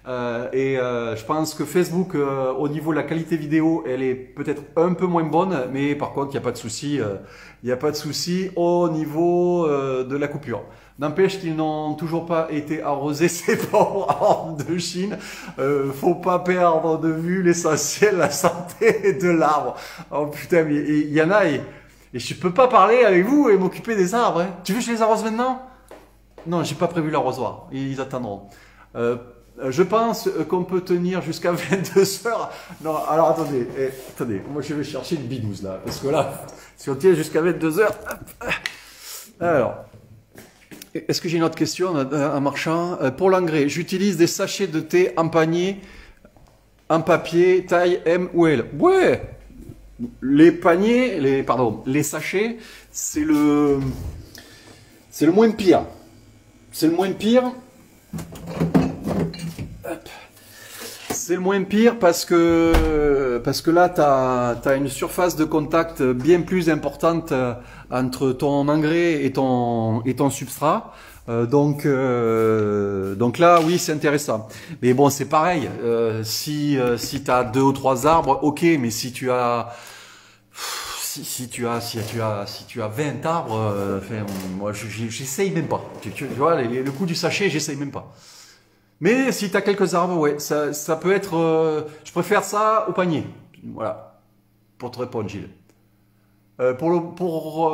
Je pense que Facebook, au niveau de la qualité vidéo, elle est peut-être un peu moins bonne, mais par contre, il n'y a pas de souci. Il n'y a pas de souci au niveau de la coupure. N'empêche qu'ils n'ont toujours pas été arrosés ces pauvres de Chine. Faut pas perdre de vue l'essentiel, la santé de l'arbre. Oh putain, mais il y en a et je peux pas parler avec vous et m'occuper des arbres. Hein. Tu veux que je les arrose maintenant? Non, j'ai pas prévu l'arrosoir. Ils attendront. Je pense qu'on peut tenir jusqu'à 22 heures. Non, alors attendez, attendez. Moi, je vais chercher une binouse là, parce que là, si on tient jusqu'à 22 heures. Alors, est-ce que j'ai une autre question en marchant? Pour l'engrais, j'utilise des sachets de thé en panier, en papier, taille M ou L. Ouais. Les paniers, les sachets, c'est le moins pire. C'est le moins pire. C'est le moins pire parce que là, tu as une surface de contact bien plus importante entre ton engrais et ton substrat. Donc là, oui, c'est intéressant. Mais bon, c'est pareil. Si tu as 2 ou 3 arbres, ok. Mais si tu as 20 arbres, enfin, moi, j'essaye même pas. Tu vois, le coup du sachet, j'essaye même pas. Mais si tu as quelques arbres, ouais, ça peut être... je préfère ça au panier. Voilà, pour te répondre, Gilles.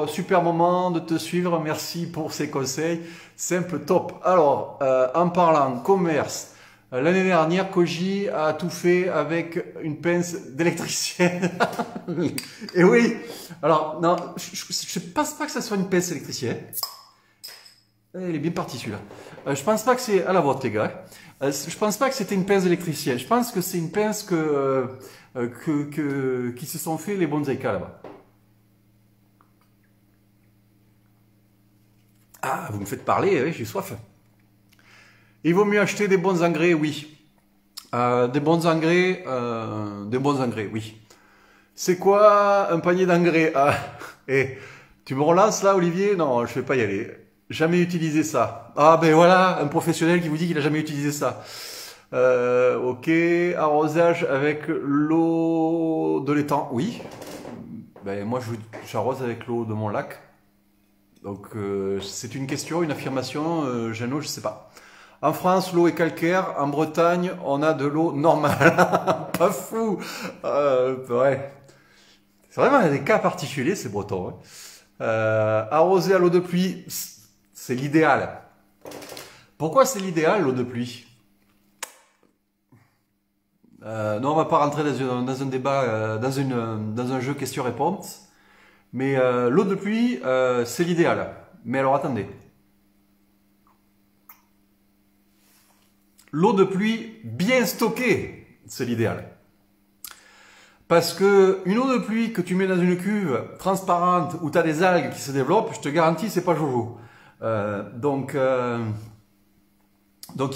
Super moment de te suivre, merci pour ces conseils. Simple, top. Alors, en parlant commerce, l'année dernière, Koji a tout fait avec une pince d'électricien. Et oui, alors, non, je pense pas que ça soit une pince électricienne. Il est bien parti celui-là. Je pense pas que c'est à la vôtre, les gars. Je pense pas que c'était une pince électricienne. Je pense que c'est une pince qui se sont fait les bonsaïkas là-bas. Ah, vous me faites parler, oui, j'ai soif. Il vaut mieux acheter des bons engrais, oui. Des bons engrais, oui. C'est quoi un panier d'engrais? Tu me relances là, Olivier? Non, je vais pas y aller. Jamais utilisé ça. Ah ben voilà, un professionnel qui vous dit qu'il a jamais utilisé ça. Ok, arrosage avec l'eau de l'étang. Oui. Ben moi j'arrose avec l'eau de mon lac. Donc c'est une question, une affirmation, Jeannot, je sais pas. En France, l'eau est calcaire. En Bretagne, on a de l'eau normale. Pas fou. Ouais. C'est vraiment des cas particuliers, ces Bretons. Hein. Arroser à l'eau de pluie, c'est l'idéal. Pourquoi c'est l'idéal, l'eau de pluie? Non, on va pas rentrer dans un débat, dans un jeu question-réponse. Mais l'eau de pluie, c'est l'idéal. Mais alors attendez. L'eau de pluie bien stockée, c'est l'idéal. Parce que une eau de pluie que tu mets dans une cuve transparente où tu as des algues qui se développent, je te garantis, c'est pas jojo. Donc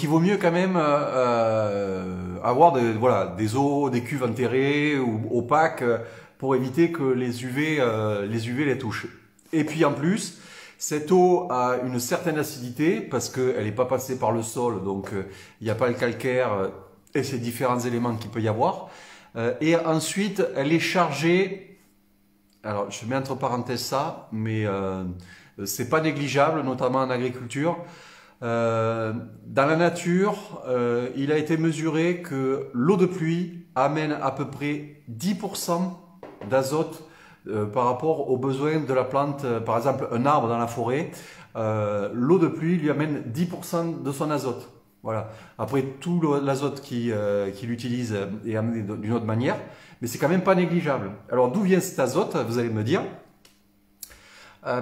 il vaut mieux quand même avoir des eaux, des cuves enterrées ou opaques pour éviter que les UV les touchent. Et puis en plus, cette eau a une certaine acidité parce qu'elle n'est pas passée par le sol, donc il n'y a pas le calcaire et ces différents éléments qu'il peut y avoir. Et ensuite, elle est chargée, alors je mets entre parenthèses ça, mais c'est pas négligeable, notamment en agriculture. Dans la nature, il a été mesuré que l'eau de pluie amène à peu près 10% d'azote par rapport aux besoins de la plante. Par exemple, un arbre dans la forêt, l'eau de pluie lui amène 10% de son azote. Voilà. Après, tout l'azote qu'il utilise est amené d'une autre manière, mais c'est quand même pas négligeable. Alors, d'où vient cet azote, vous allez me dire?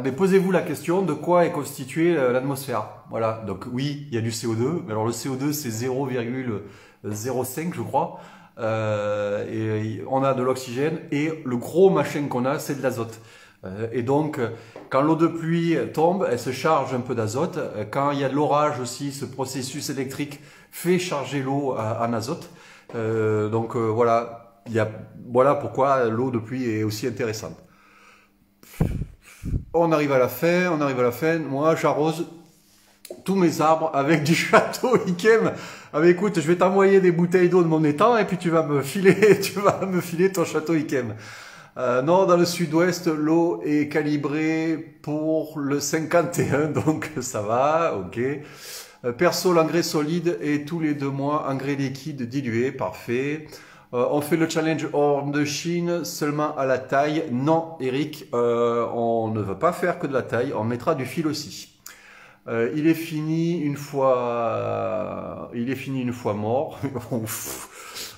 Mais posez-vous la question de quoi est constituée l'atmosphère. Voilà. Donc oui, il y a du CO2. Alors le CO2 c'est 0,05 je crois. Et on a de l'oxygène et le gros machin qu'on a c'est de l'azote. Et donc, quand l'eau de pluie tombe, elle se charge un peu d'azote. Quand il y a de l'orage aussi, ce processus électrique fait charger l'eau en azote. Voilà, voilà pourquoi l'eau de pluie est aussi intéressante. On arrive à la fin. Moi, j'arrose tous mes arbres avec du château Yquem. Ah, mais écoute, je vais t'envoyer des bouteilles d'eau de mon étang et puis tu vas me filer ton château Yquem. Non, dans le sud-ouest, l'eau est calibrée pour le 51, donc ça va, ok. Perso, l'engrais solide et tous les 2 mois, engrais liquide dilué, parfait. On fait le challenge hors de Chine seulement à la taille. Non, Eric, on ne va pas faire que de la taille, on mettra du fil aussi. Il est fini une fois mort.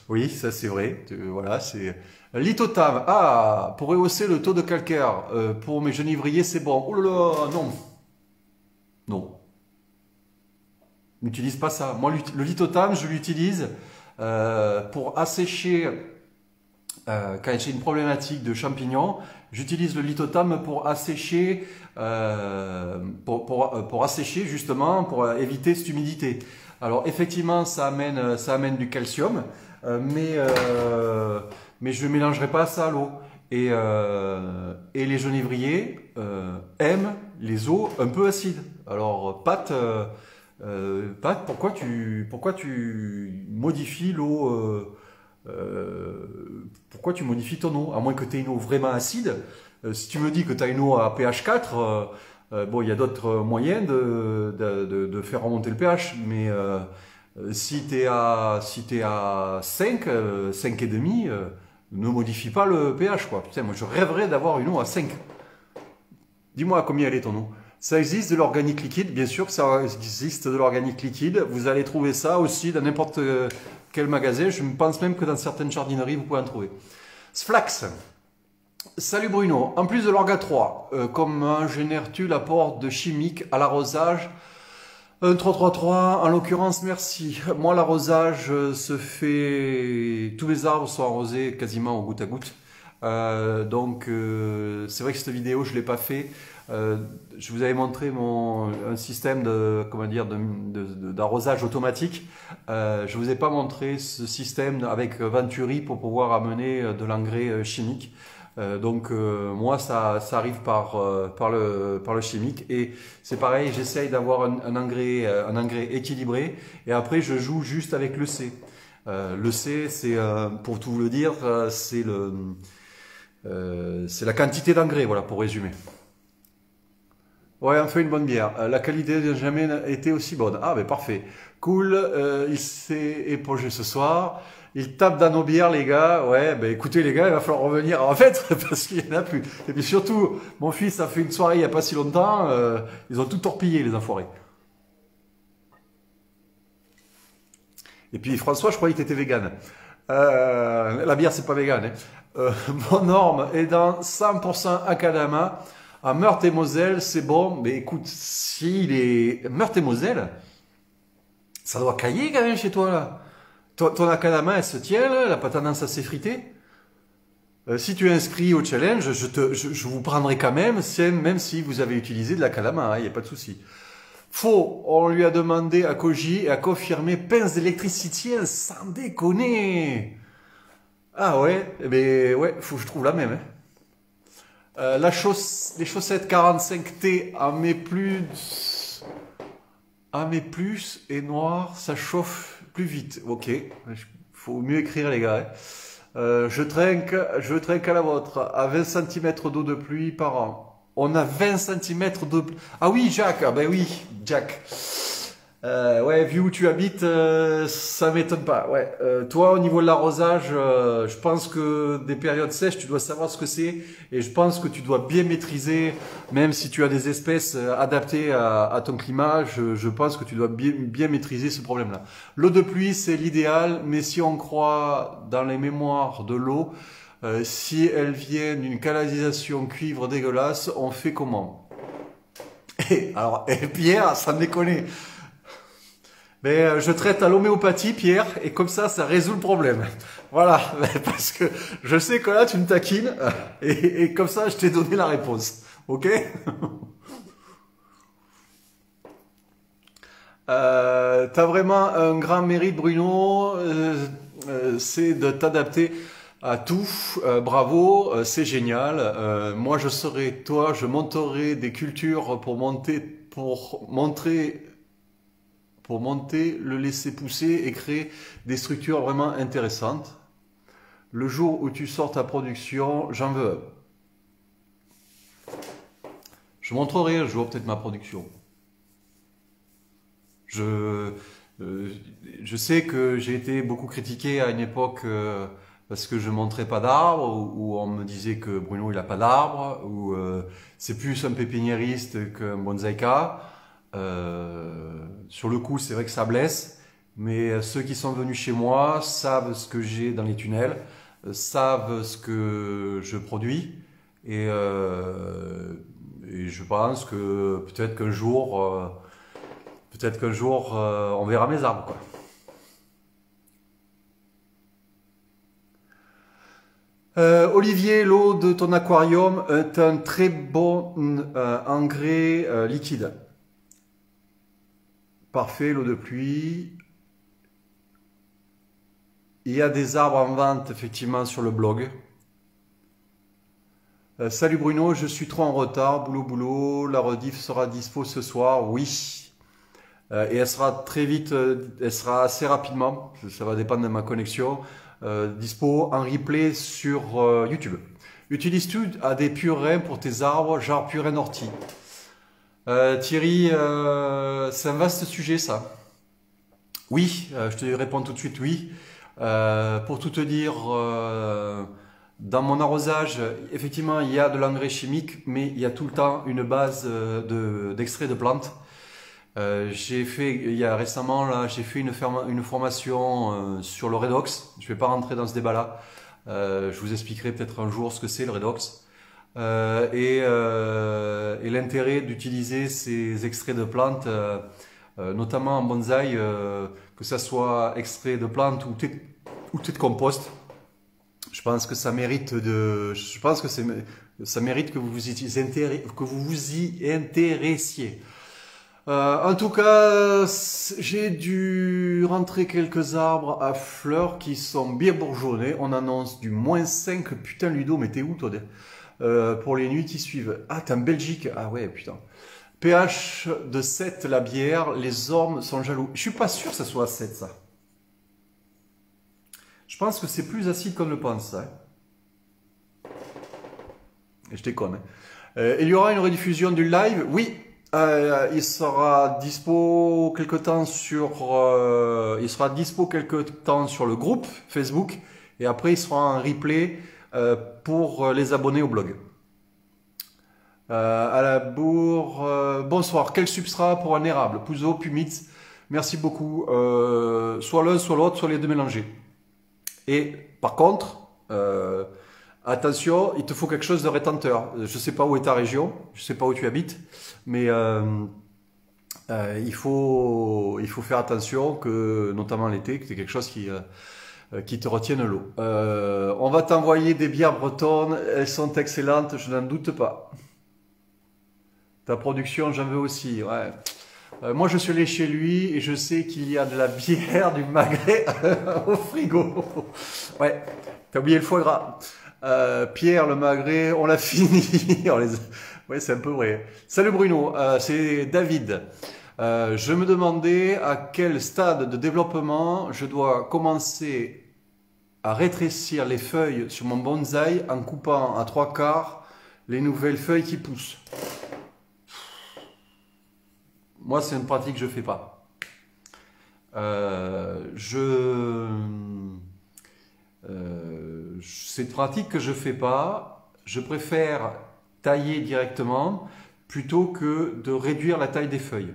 Oui, ça c'est vrai. Voilà, c'est lithotam. Ah, pour rehausser le taux de calcaire. Pour mes genivriers, c'est bon. Oh là là, non, non. N'utilise pas ça. Moi, le lithotam, je l'utilise pour assécher. Quand j'ai une problématique de champignons, j'utilise le lithotam pour assécher, pour assécher justement, pour éviter cette humidité. Alors effectivement, ça amène du calcium, mais je ne mélangerai pas ça à l'eau. Et les genivriers aiment les eaux un peu acides. Alors Pat, pourquoi tu modifies l'eau pourquoi tu modifies ton eau? À moins que tu aies une eau vraiment acide. Si tu me dis que tu as une eau à pH 4, bon, il y a d'autres moyens de faire remonter le pH. Mais si tu es à 5, 5,5, ne modifie pas le pH, quoi. Putain, moi je rêverais d'avoir une eau à 5. Dis-moi à combien elle est ton eau. Ça existe de l'organique liquide, bien sûr que ça existe de l'organique liquide. Vous allez trouver ça aussi dans n'importe quel magasin. Je pense même que dans certaines jardineries, vous pouvez en trouver. Sflax. Salut Bruno. En plus de l'orga 3, comment génères-tu l'apport de chimique à l'arrosage? 333, en l'occurrence, merci. Moi, l'arrosage se fait... Tous mes arbres sont arrosés quasiment au goutte à goutte. C'est vrai que cette vidéo, je ne l'ai pas fait. Je vous avais montré un système d'arrosage automatique. Je vous ai pas montré ce système avec Venturi pour pouvoir amener de l'engrais chimique. Moi ça arrive par le chimique et c'est pareil, j'essaye d'avoir un engrais équilibré et après je joue juste avec le C. Le C, c'est pour tout vous le dire, c'est la quantité d'engrais, voilà, pour résumer. Ouais, on fait une bonne bière. La qualité n'a jamais été aussi bonne. Ah, mais parfait. Cool. Il s'est épongé ce soir. Il tape dans nos bières, les gars. Ouais, ben écoutez, les gars, il va falloir revenir en fait, parce qu'il n'y en a plus. Et puis surtout, mon fils a fait une soirée il n'y a pas si longtemps. Ils ont tout torpillé, les enfoirés. Et puis François, je croyais que tu étais vegan. La bière, c'est pas vegan. Mon norme est dans 100% Akadama. À Meurthe-et-Moselle, c'est bon. Mais écoute, s'il est Meurthe-et-Moselle, ça doit cailler quand même chez toi, là. Ton Akadama, elle se tient, là, elle n'a pas tendance à s'effriter. Si tu es inscrit au challenge, je vous prendrai quand même si vous avez utilisé de l'Akadama, il n'y a pas de souci. Faux, on lui a demandé à Koji et a confirmé pince d'électricité, sans déconner. Ah ouais, eh ben ouais, faut que je trouve la même. Les chaussettes 45T à mes plus et noir, ça chauffe plus vite. Ok, faut mieux écrire les gars. Je trinque à la vôtre à 20 cm d'eau de pluie par an. On a 20 cm de... Ah oui, Jacques, ah ben oui, Jack. Ouais, vu où tu habites, ça m'étonne pas. Ouais, toi, au niveau de l'arrosage, je pense que des périodes sèches, tu dois savoir ce que c'est. Et je pense que tu dois bien maîtriser, même si tu as des espèces adaptées à ton climat, je pense que tu dois bien maîtriser ce problème-là. L'eau de pluie, c'est l'idéal, mais si on croit dans les mémoires de l'eau, si elle vient d'une canalisation cuivre dégueulasse, on fait comment? Alors, Pierre, ça me déconne. Mais je traite à l'homéopathie, Pierre, et comme ça résout le problème. Voilà, parce que je sais que là, tu me taquines, et comme ça, je t'ai donné la réponse. Ok? T'as vraiment un grand mérite, Bruno, c'est de t'adapter à tout. Bravo, c'est génial. Moi, je serai toi, je monterai des cultures pour monter, le laisser pousser et créer des structures vraiment intéressantes. Le jour où tu sors ta production, j'en veux un. Je montrerai un jour peut-être ma production. Je sais que j'ai été beaucoup critiqué à une époque parce que je montrais pas d'arbres, ou on me disait que Bruno il a pas d'arbres, ou c'est plus un pépiniériste qu'un bonsaïka. Sur le coup, c'est vrai que ça blesse, mais ceux qui sont venus chez moi savent ce que j'ai dans les tunnels, savent ce que je produis, et, et je pense que peut-être qu'un jour, on verra mes arbres, quoi. Olivier, l'eau de ton aquarium est un très bon engrais liquide. Parfait, l'eau de pluie. Il y a des arbres en vente, effectivement, sur le blog. Salut Bruno, je suis trop en retard. Boulot, boulot. La rediff sera dispo ce soir. Oui. Et elle sera très vite, elle sera assez rapidement. Ça va dépendre de ma connexion. Dispo en replay sur YouTube. Utilises-tu des purins pour tes arbres, genre purin ortie? Thierry, c'est un vaste sujet ça. Oui, je te réponds tout de suite oui. Pour tout te dire, dans mon arrosage, effectivement, il y a de l'engrais chimique, mais il y a tout le temps une base d'extrait de plantes. Récemment, là, j'ai fait une formation sur le redox. Je ne vais pas rentrer dans ce débat-là. Je vous expliquerai peut-être un jour ce que c'est le redox. Et l'intérêt d'utiliser ces extraits de plantes, notamment en bonsaï, que ça soit extrait de plantes ou thé de compost. Je pense que ça mérite ça mérite que vous vous y intéressiez. En tout cas, j'ai dû rentrer quelques arbres à fleurs qui sont bien bourgeonnés. On annonce du -5. Putain, Ludo, mais t'es où toi? Pour les nuits qui suivent. Ah, t'es en Belgique. Ah ouais, putain. pH de 7 la bière. Les ormes sont jaloux. Je suis pas sûr que ça soit à 7, ça. Je pense que c'est plus acide qu'on le pense, ça. Et je déconne. Il y aura une rediffusion du live? Oui. Il sera dispo quelque temps sur le groupe Facebook, et après il sera en replay pour les abonnés au blog. À la bourre, bonsoir. Quel substrat pour un érable? Pouzo, pumice. Merci beaucoup. Soit l'un, soit l'autre, soit les deux mélangés. Et par contre, attention, il te faut quelque chose de rétenteur. Je ne sais pas où est ta région, je ne sais pas où tu habites, mais il faut faire attention, notamment l'été, que c'est quelque chose qui te retienne l'eau. On va t'envoyer des bières bretonnes, elles sont excellentes, je n'en doute pas. Ta production, j'en veux aussi, ouais. Moi, je suis allé chez lui et je sais qu'il y a de la bière du Magret au frigo. Ouais, t'as oublié le foie gras. Pierre, le Magret, on l'a fini. Ouais, c'est un peu vrai. Salut Bruno, c'est David. Je me demandais à quel stade de développement je dois commencer à rétrécir les feuilles sur mon bonsaï en coupant à 3/4 les nouvelles feuilles qui poussent. Moi, c'est une pratique que je ne fais pas. C'est une pratique que je ne fais pas. Je préfère tailler directement plutôt que de réduire la taille des feuilles.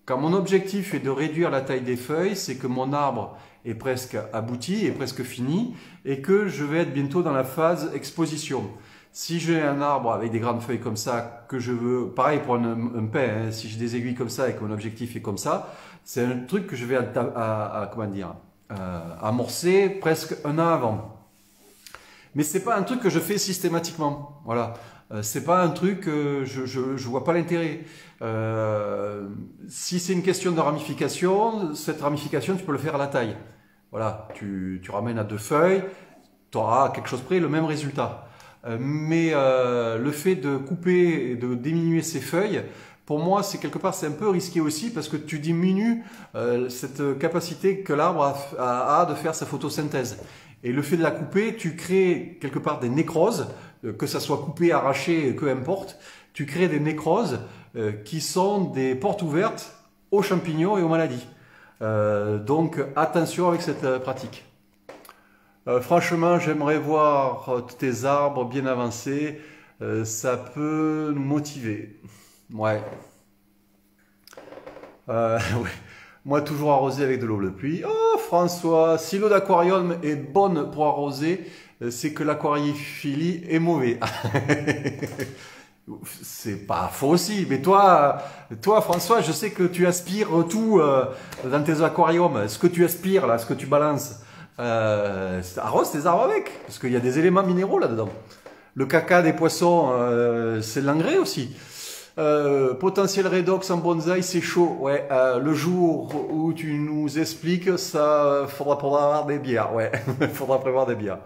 Quand mon objectif est de réduire la taille des feuilles, c'est que mon arbre est presque abouti, est presque fini, et que je vais être bientôt dans la phase exposition. Si j'ai un arbre avec des grandes feuilles comme ça, que je veux, pareil pour un pin, hein, si j'ai des aiguilles comme ça et que mon objectif est comme ça, c'est un truc que je vais comment dire, amorcer presque un an avant. Mais c'est pas un truc que je fais systématiquement. Voilà. C'est pas un truc, je vois pas l'intérêt. Si c'est une question de ramification, cette ramification, tu peux le faire à la taille. Voilà, tu ramènes à 2 feuilles, tu auras quelque chose près le même résultat. Mais le fait de couper et de diminuer ces feuilles, pour moi, c'est quelque part, c'est un peu risqué aussi parce que tu diminues cette capacité que l'arbre a de faire sa photosynthèse. Et le fait de la couper, tu crées quelque part des nécroses, que ça soit coupé, arraché, peu importe. Tu crées des nécroses qui sont des portes ouvertes aux champignons et aux maladies. Donc attention avec cette pratique. Franchement, j'aimerais voir tes arbres bien avancés. Ça peut nous motiver. Ouais. Ouais. Moi, toujours arrosé avec de l'eau de pluie. Oh, François, si l'eau d'aquarium est bonne pour arroser, c'est que l'aquariophilie est mauvais. C'est pas faux aussi, mais toi, François, je sais que tu aspires tout dans tes aquariums. Ce que tu aspires, là, ce que tu balances, arrose tes arbres avec, parce qu'il y a des éléments minéraux là-dedans. Le caca des poissons, c'est de l'engrais aussi. Potentiel redox en bonsaï, c'est chaud. Ouais, le jour où tu nous expliques, ça faudra prévoir des bières. Ouais, faudra prévoir des bières.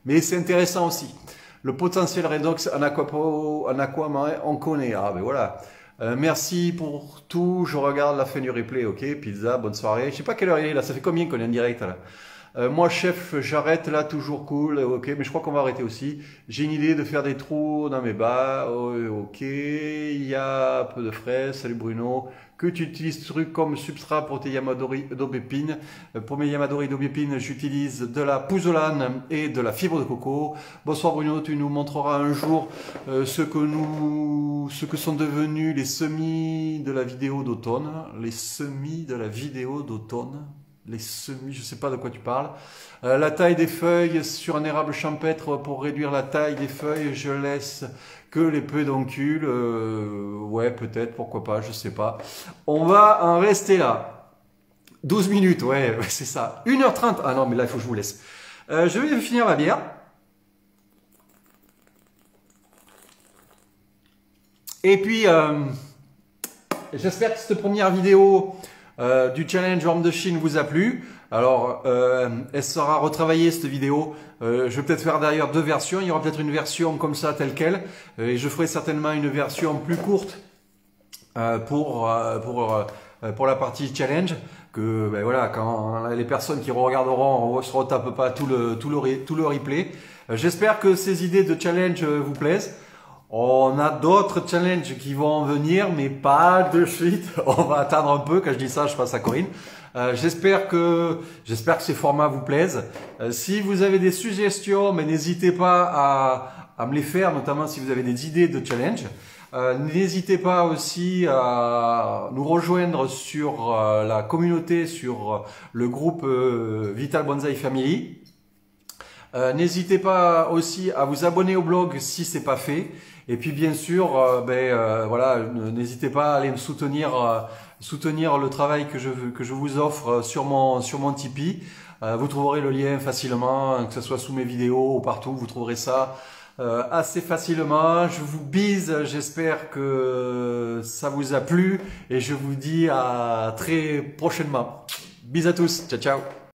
Mais c'est intéressant aussi. Le potentiel redox en aquamarin, on connaît. Ah ben voilà. Merci pour tout. Je regarde la fin du replay. Ok, pizza, bonne soirée. Je sais pas quelle heure il est là. Ça fait combien qu'on est en direct là? Moi, chef, j'arrête là, toujours cool, ok, mais je crois qu'on va arrêter aussi. J'ai une idée de faire des trous dans mes bas, ok, il y a un peu de fraises, salut Bruno. Que tu utilises ce truc comme substrat pour tes Yamadori d'aubépine. Pour mes Yamadori d'aubépine, j'utilise de la pouzzolane et de la fibre de coco. Bonsoir Bruno, tu nous montreras un jour ce que sont devenus les semis de la vidéo d'automne. Les semis de la vidéo d'automne. Les semis, je ne sais pas de quoi tu parles. La taille des feuilles sur un érable champêtre, pour réduire la taille des feuilles, je laisse que les pédoncules. Ouais, peut-être, pourquoi pas, je sais pas. On va en rester là. 12 minutes, ouais, c'est ça. 1h30. Ah non, mais là, il faut que je vous laisse. Je vais finir ma bière. Et puis, j'espère que cette première vidéo du challenge Worm de Chine vous a plu. Alors, elle sera retravaillée cette vidéo. Je vais peut-être faire d'ailleurs 2 versions. Il y aura peut-être une version comme ça, telle quelle. Et je ferai certainement une version plus courte pour la partie challenge. Que ben voilà, quand les personnes qui regarderont ne se retapent pas tout le replay. J'espère que ces idées de challenge vous plaisent. On a d'autres challenges qui vont venir, mais pas de suite. On va attendre un peu. Quand je dis ça, je passe à Corinne. J'espère que ces formats vous plaisent. Si vous avez des suggestions, mais n'hésitez pas à me les faire, notamment si vous avez des idées de challenge. N'hésitez pas aussi à nous rejoindre sur la communauté, sur le groupe Vital Bonsai Family. N'hésitez pas aussi à vous abonner au blog si c'est pas fait. Et puis bien sûr, voilà, n'hésitez pas à aller me soutenir le travail que je vous offre sur mon Tipeee. Vous trouverez le lien facilement, que ce soit sous mes vidéos ou partout, vous trouverez ça assez facilement. Je vous bise, j'espère que ça vous a plu et je vous dis à très prochainement. Bis à tous, ciao ciao.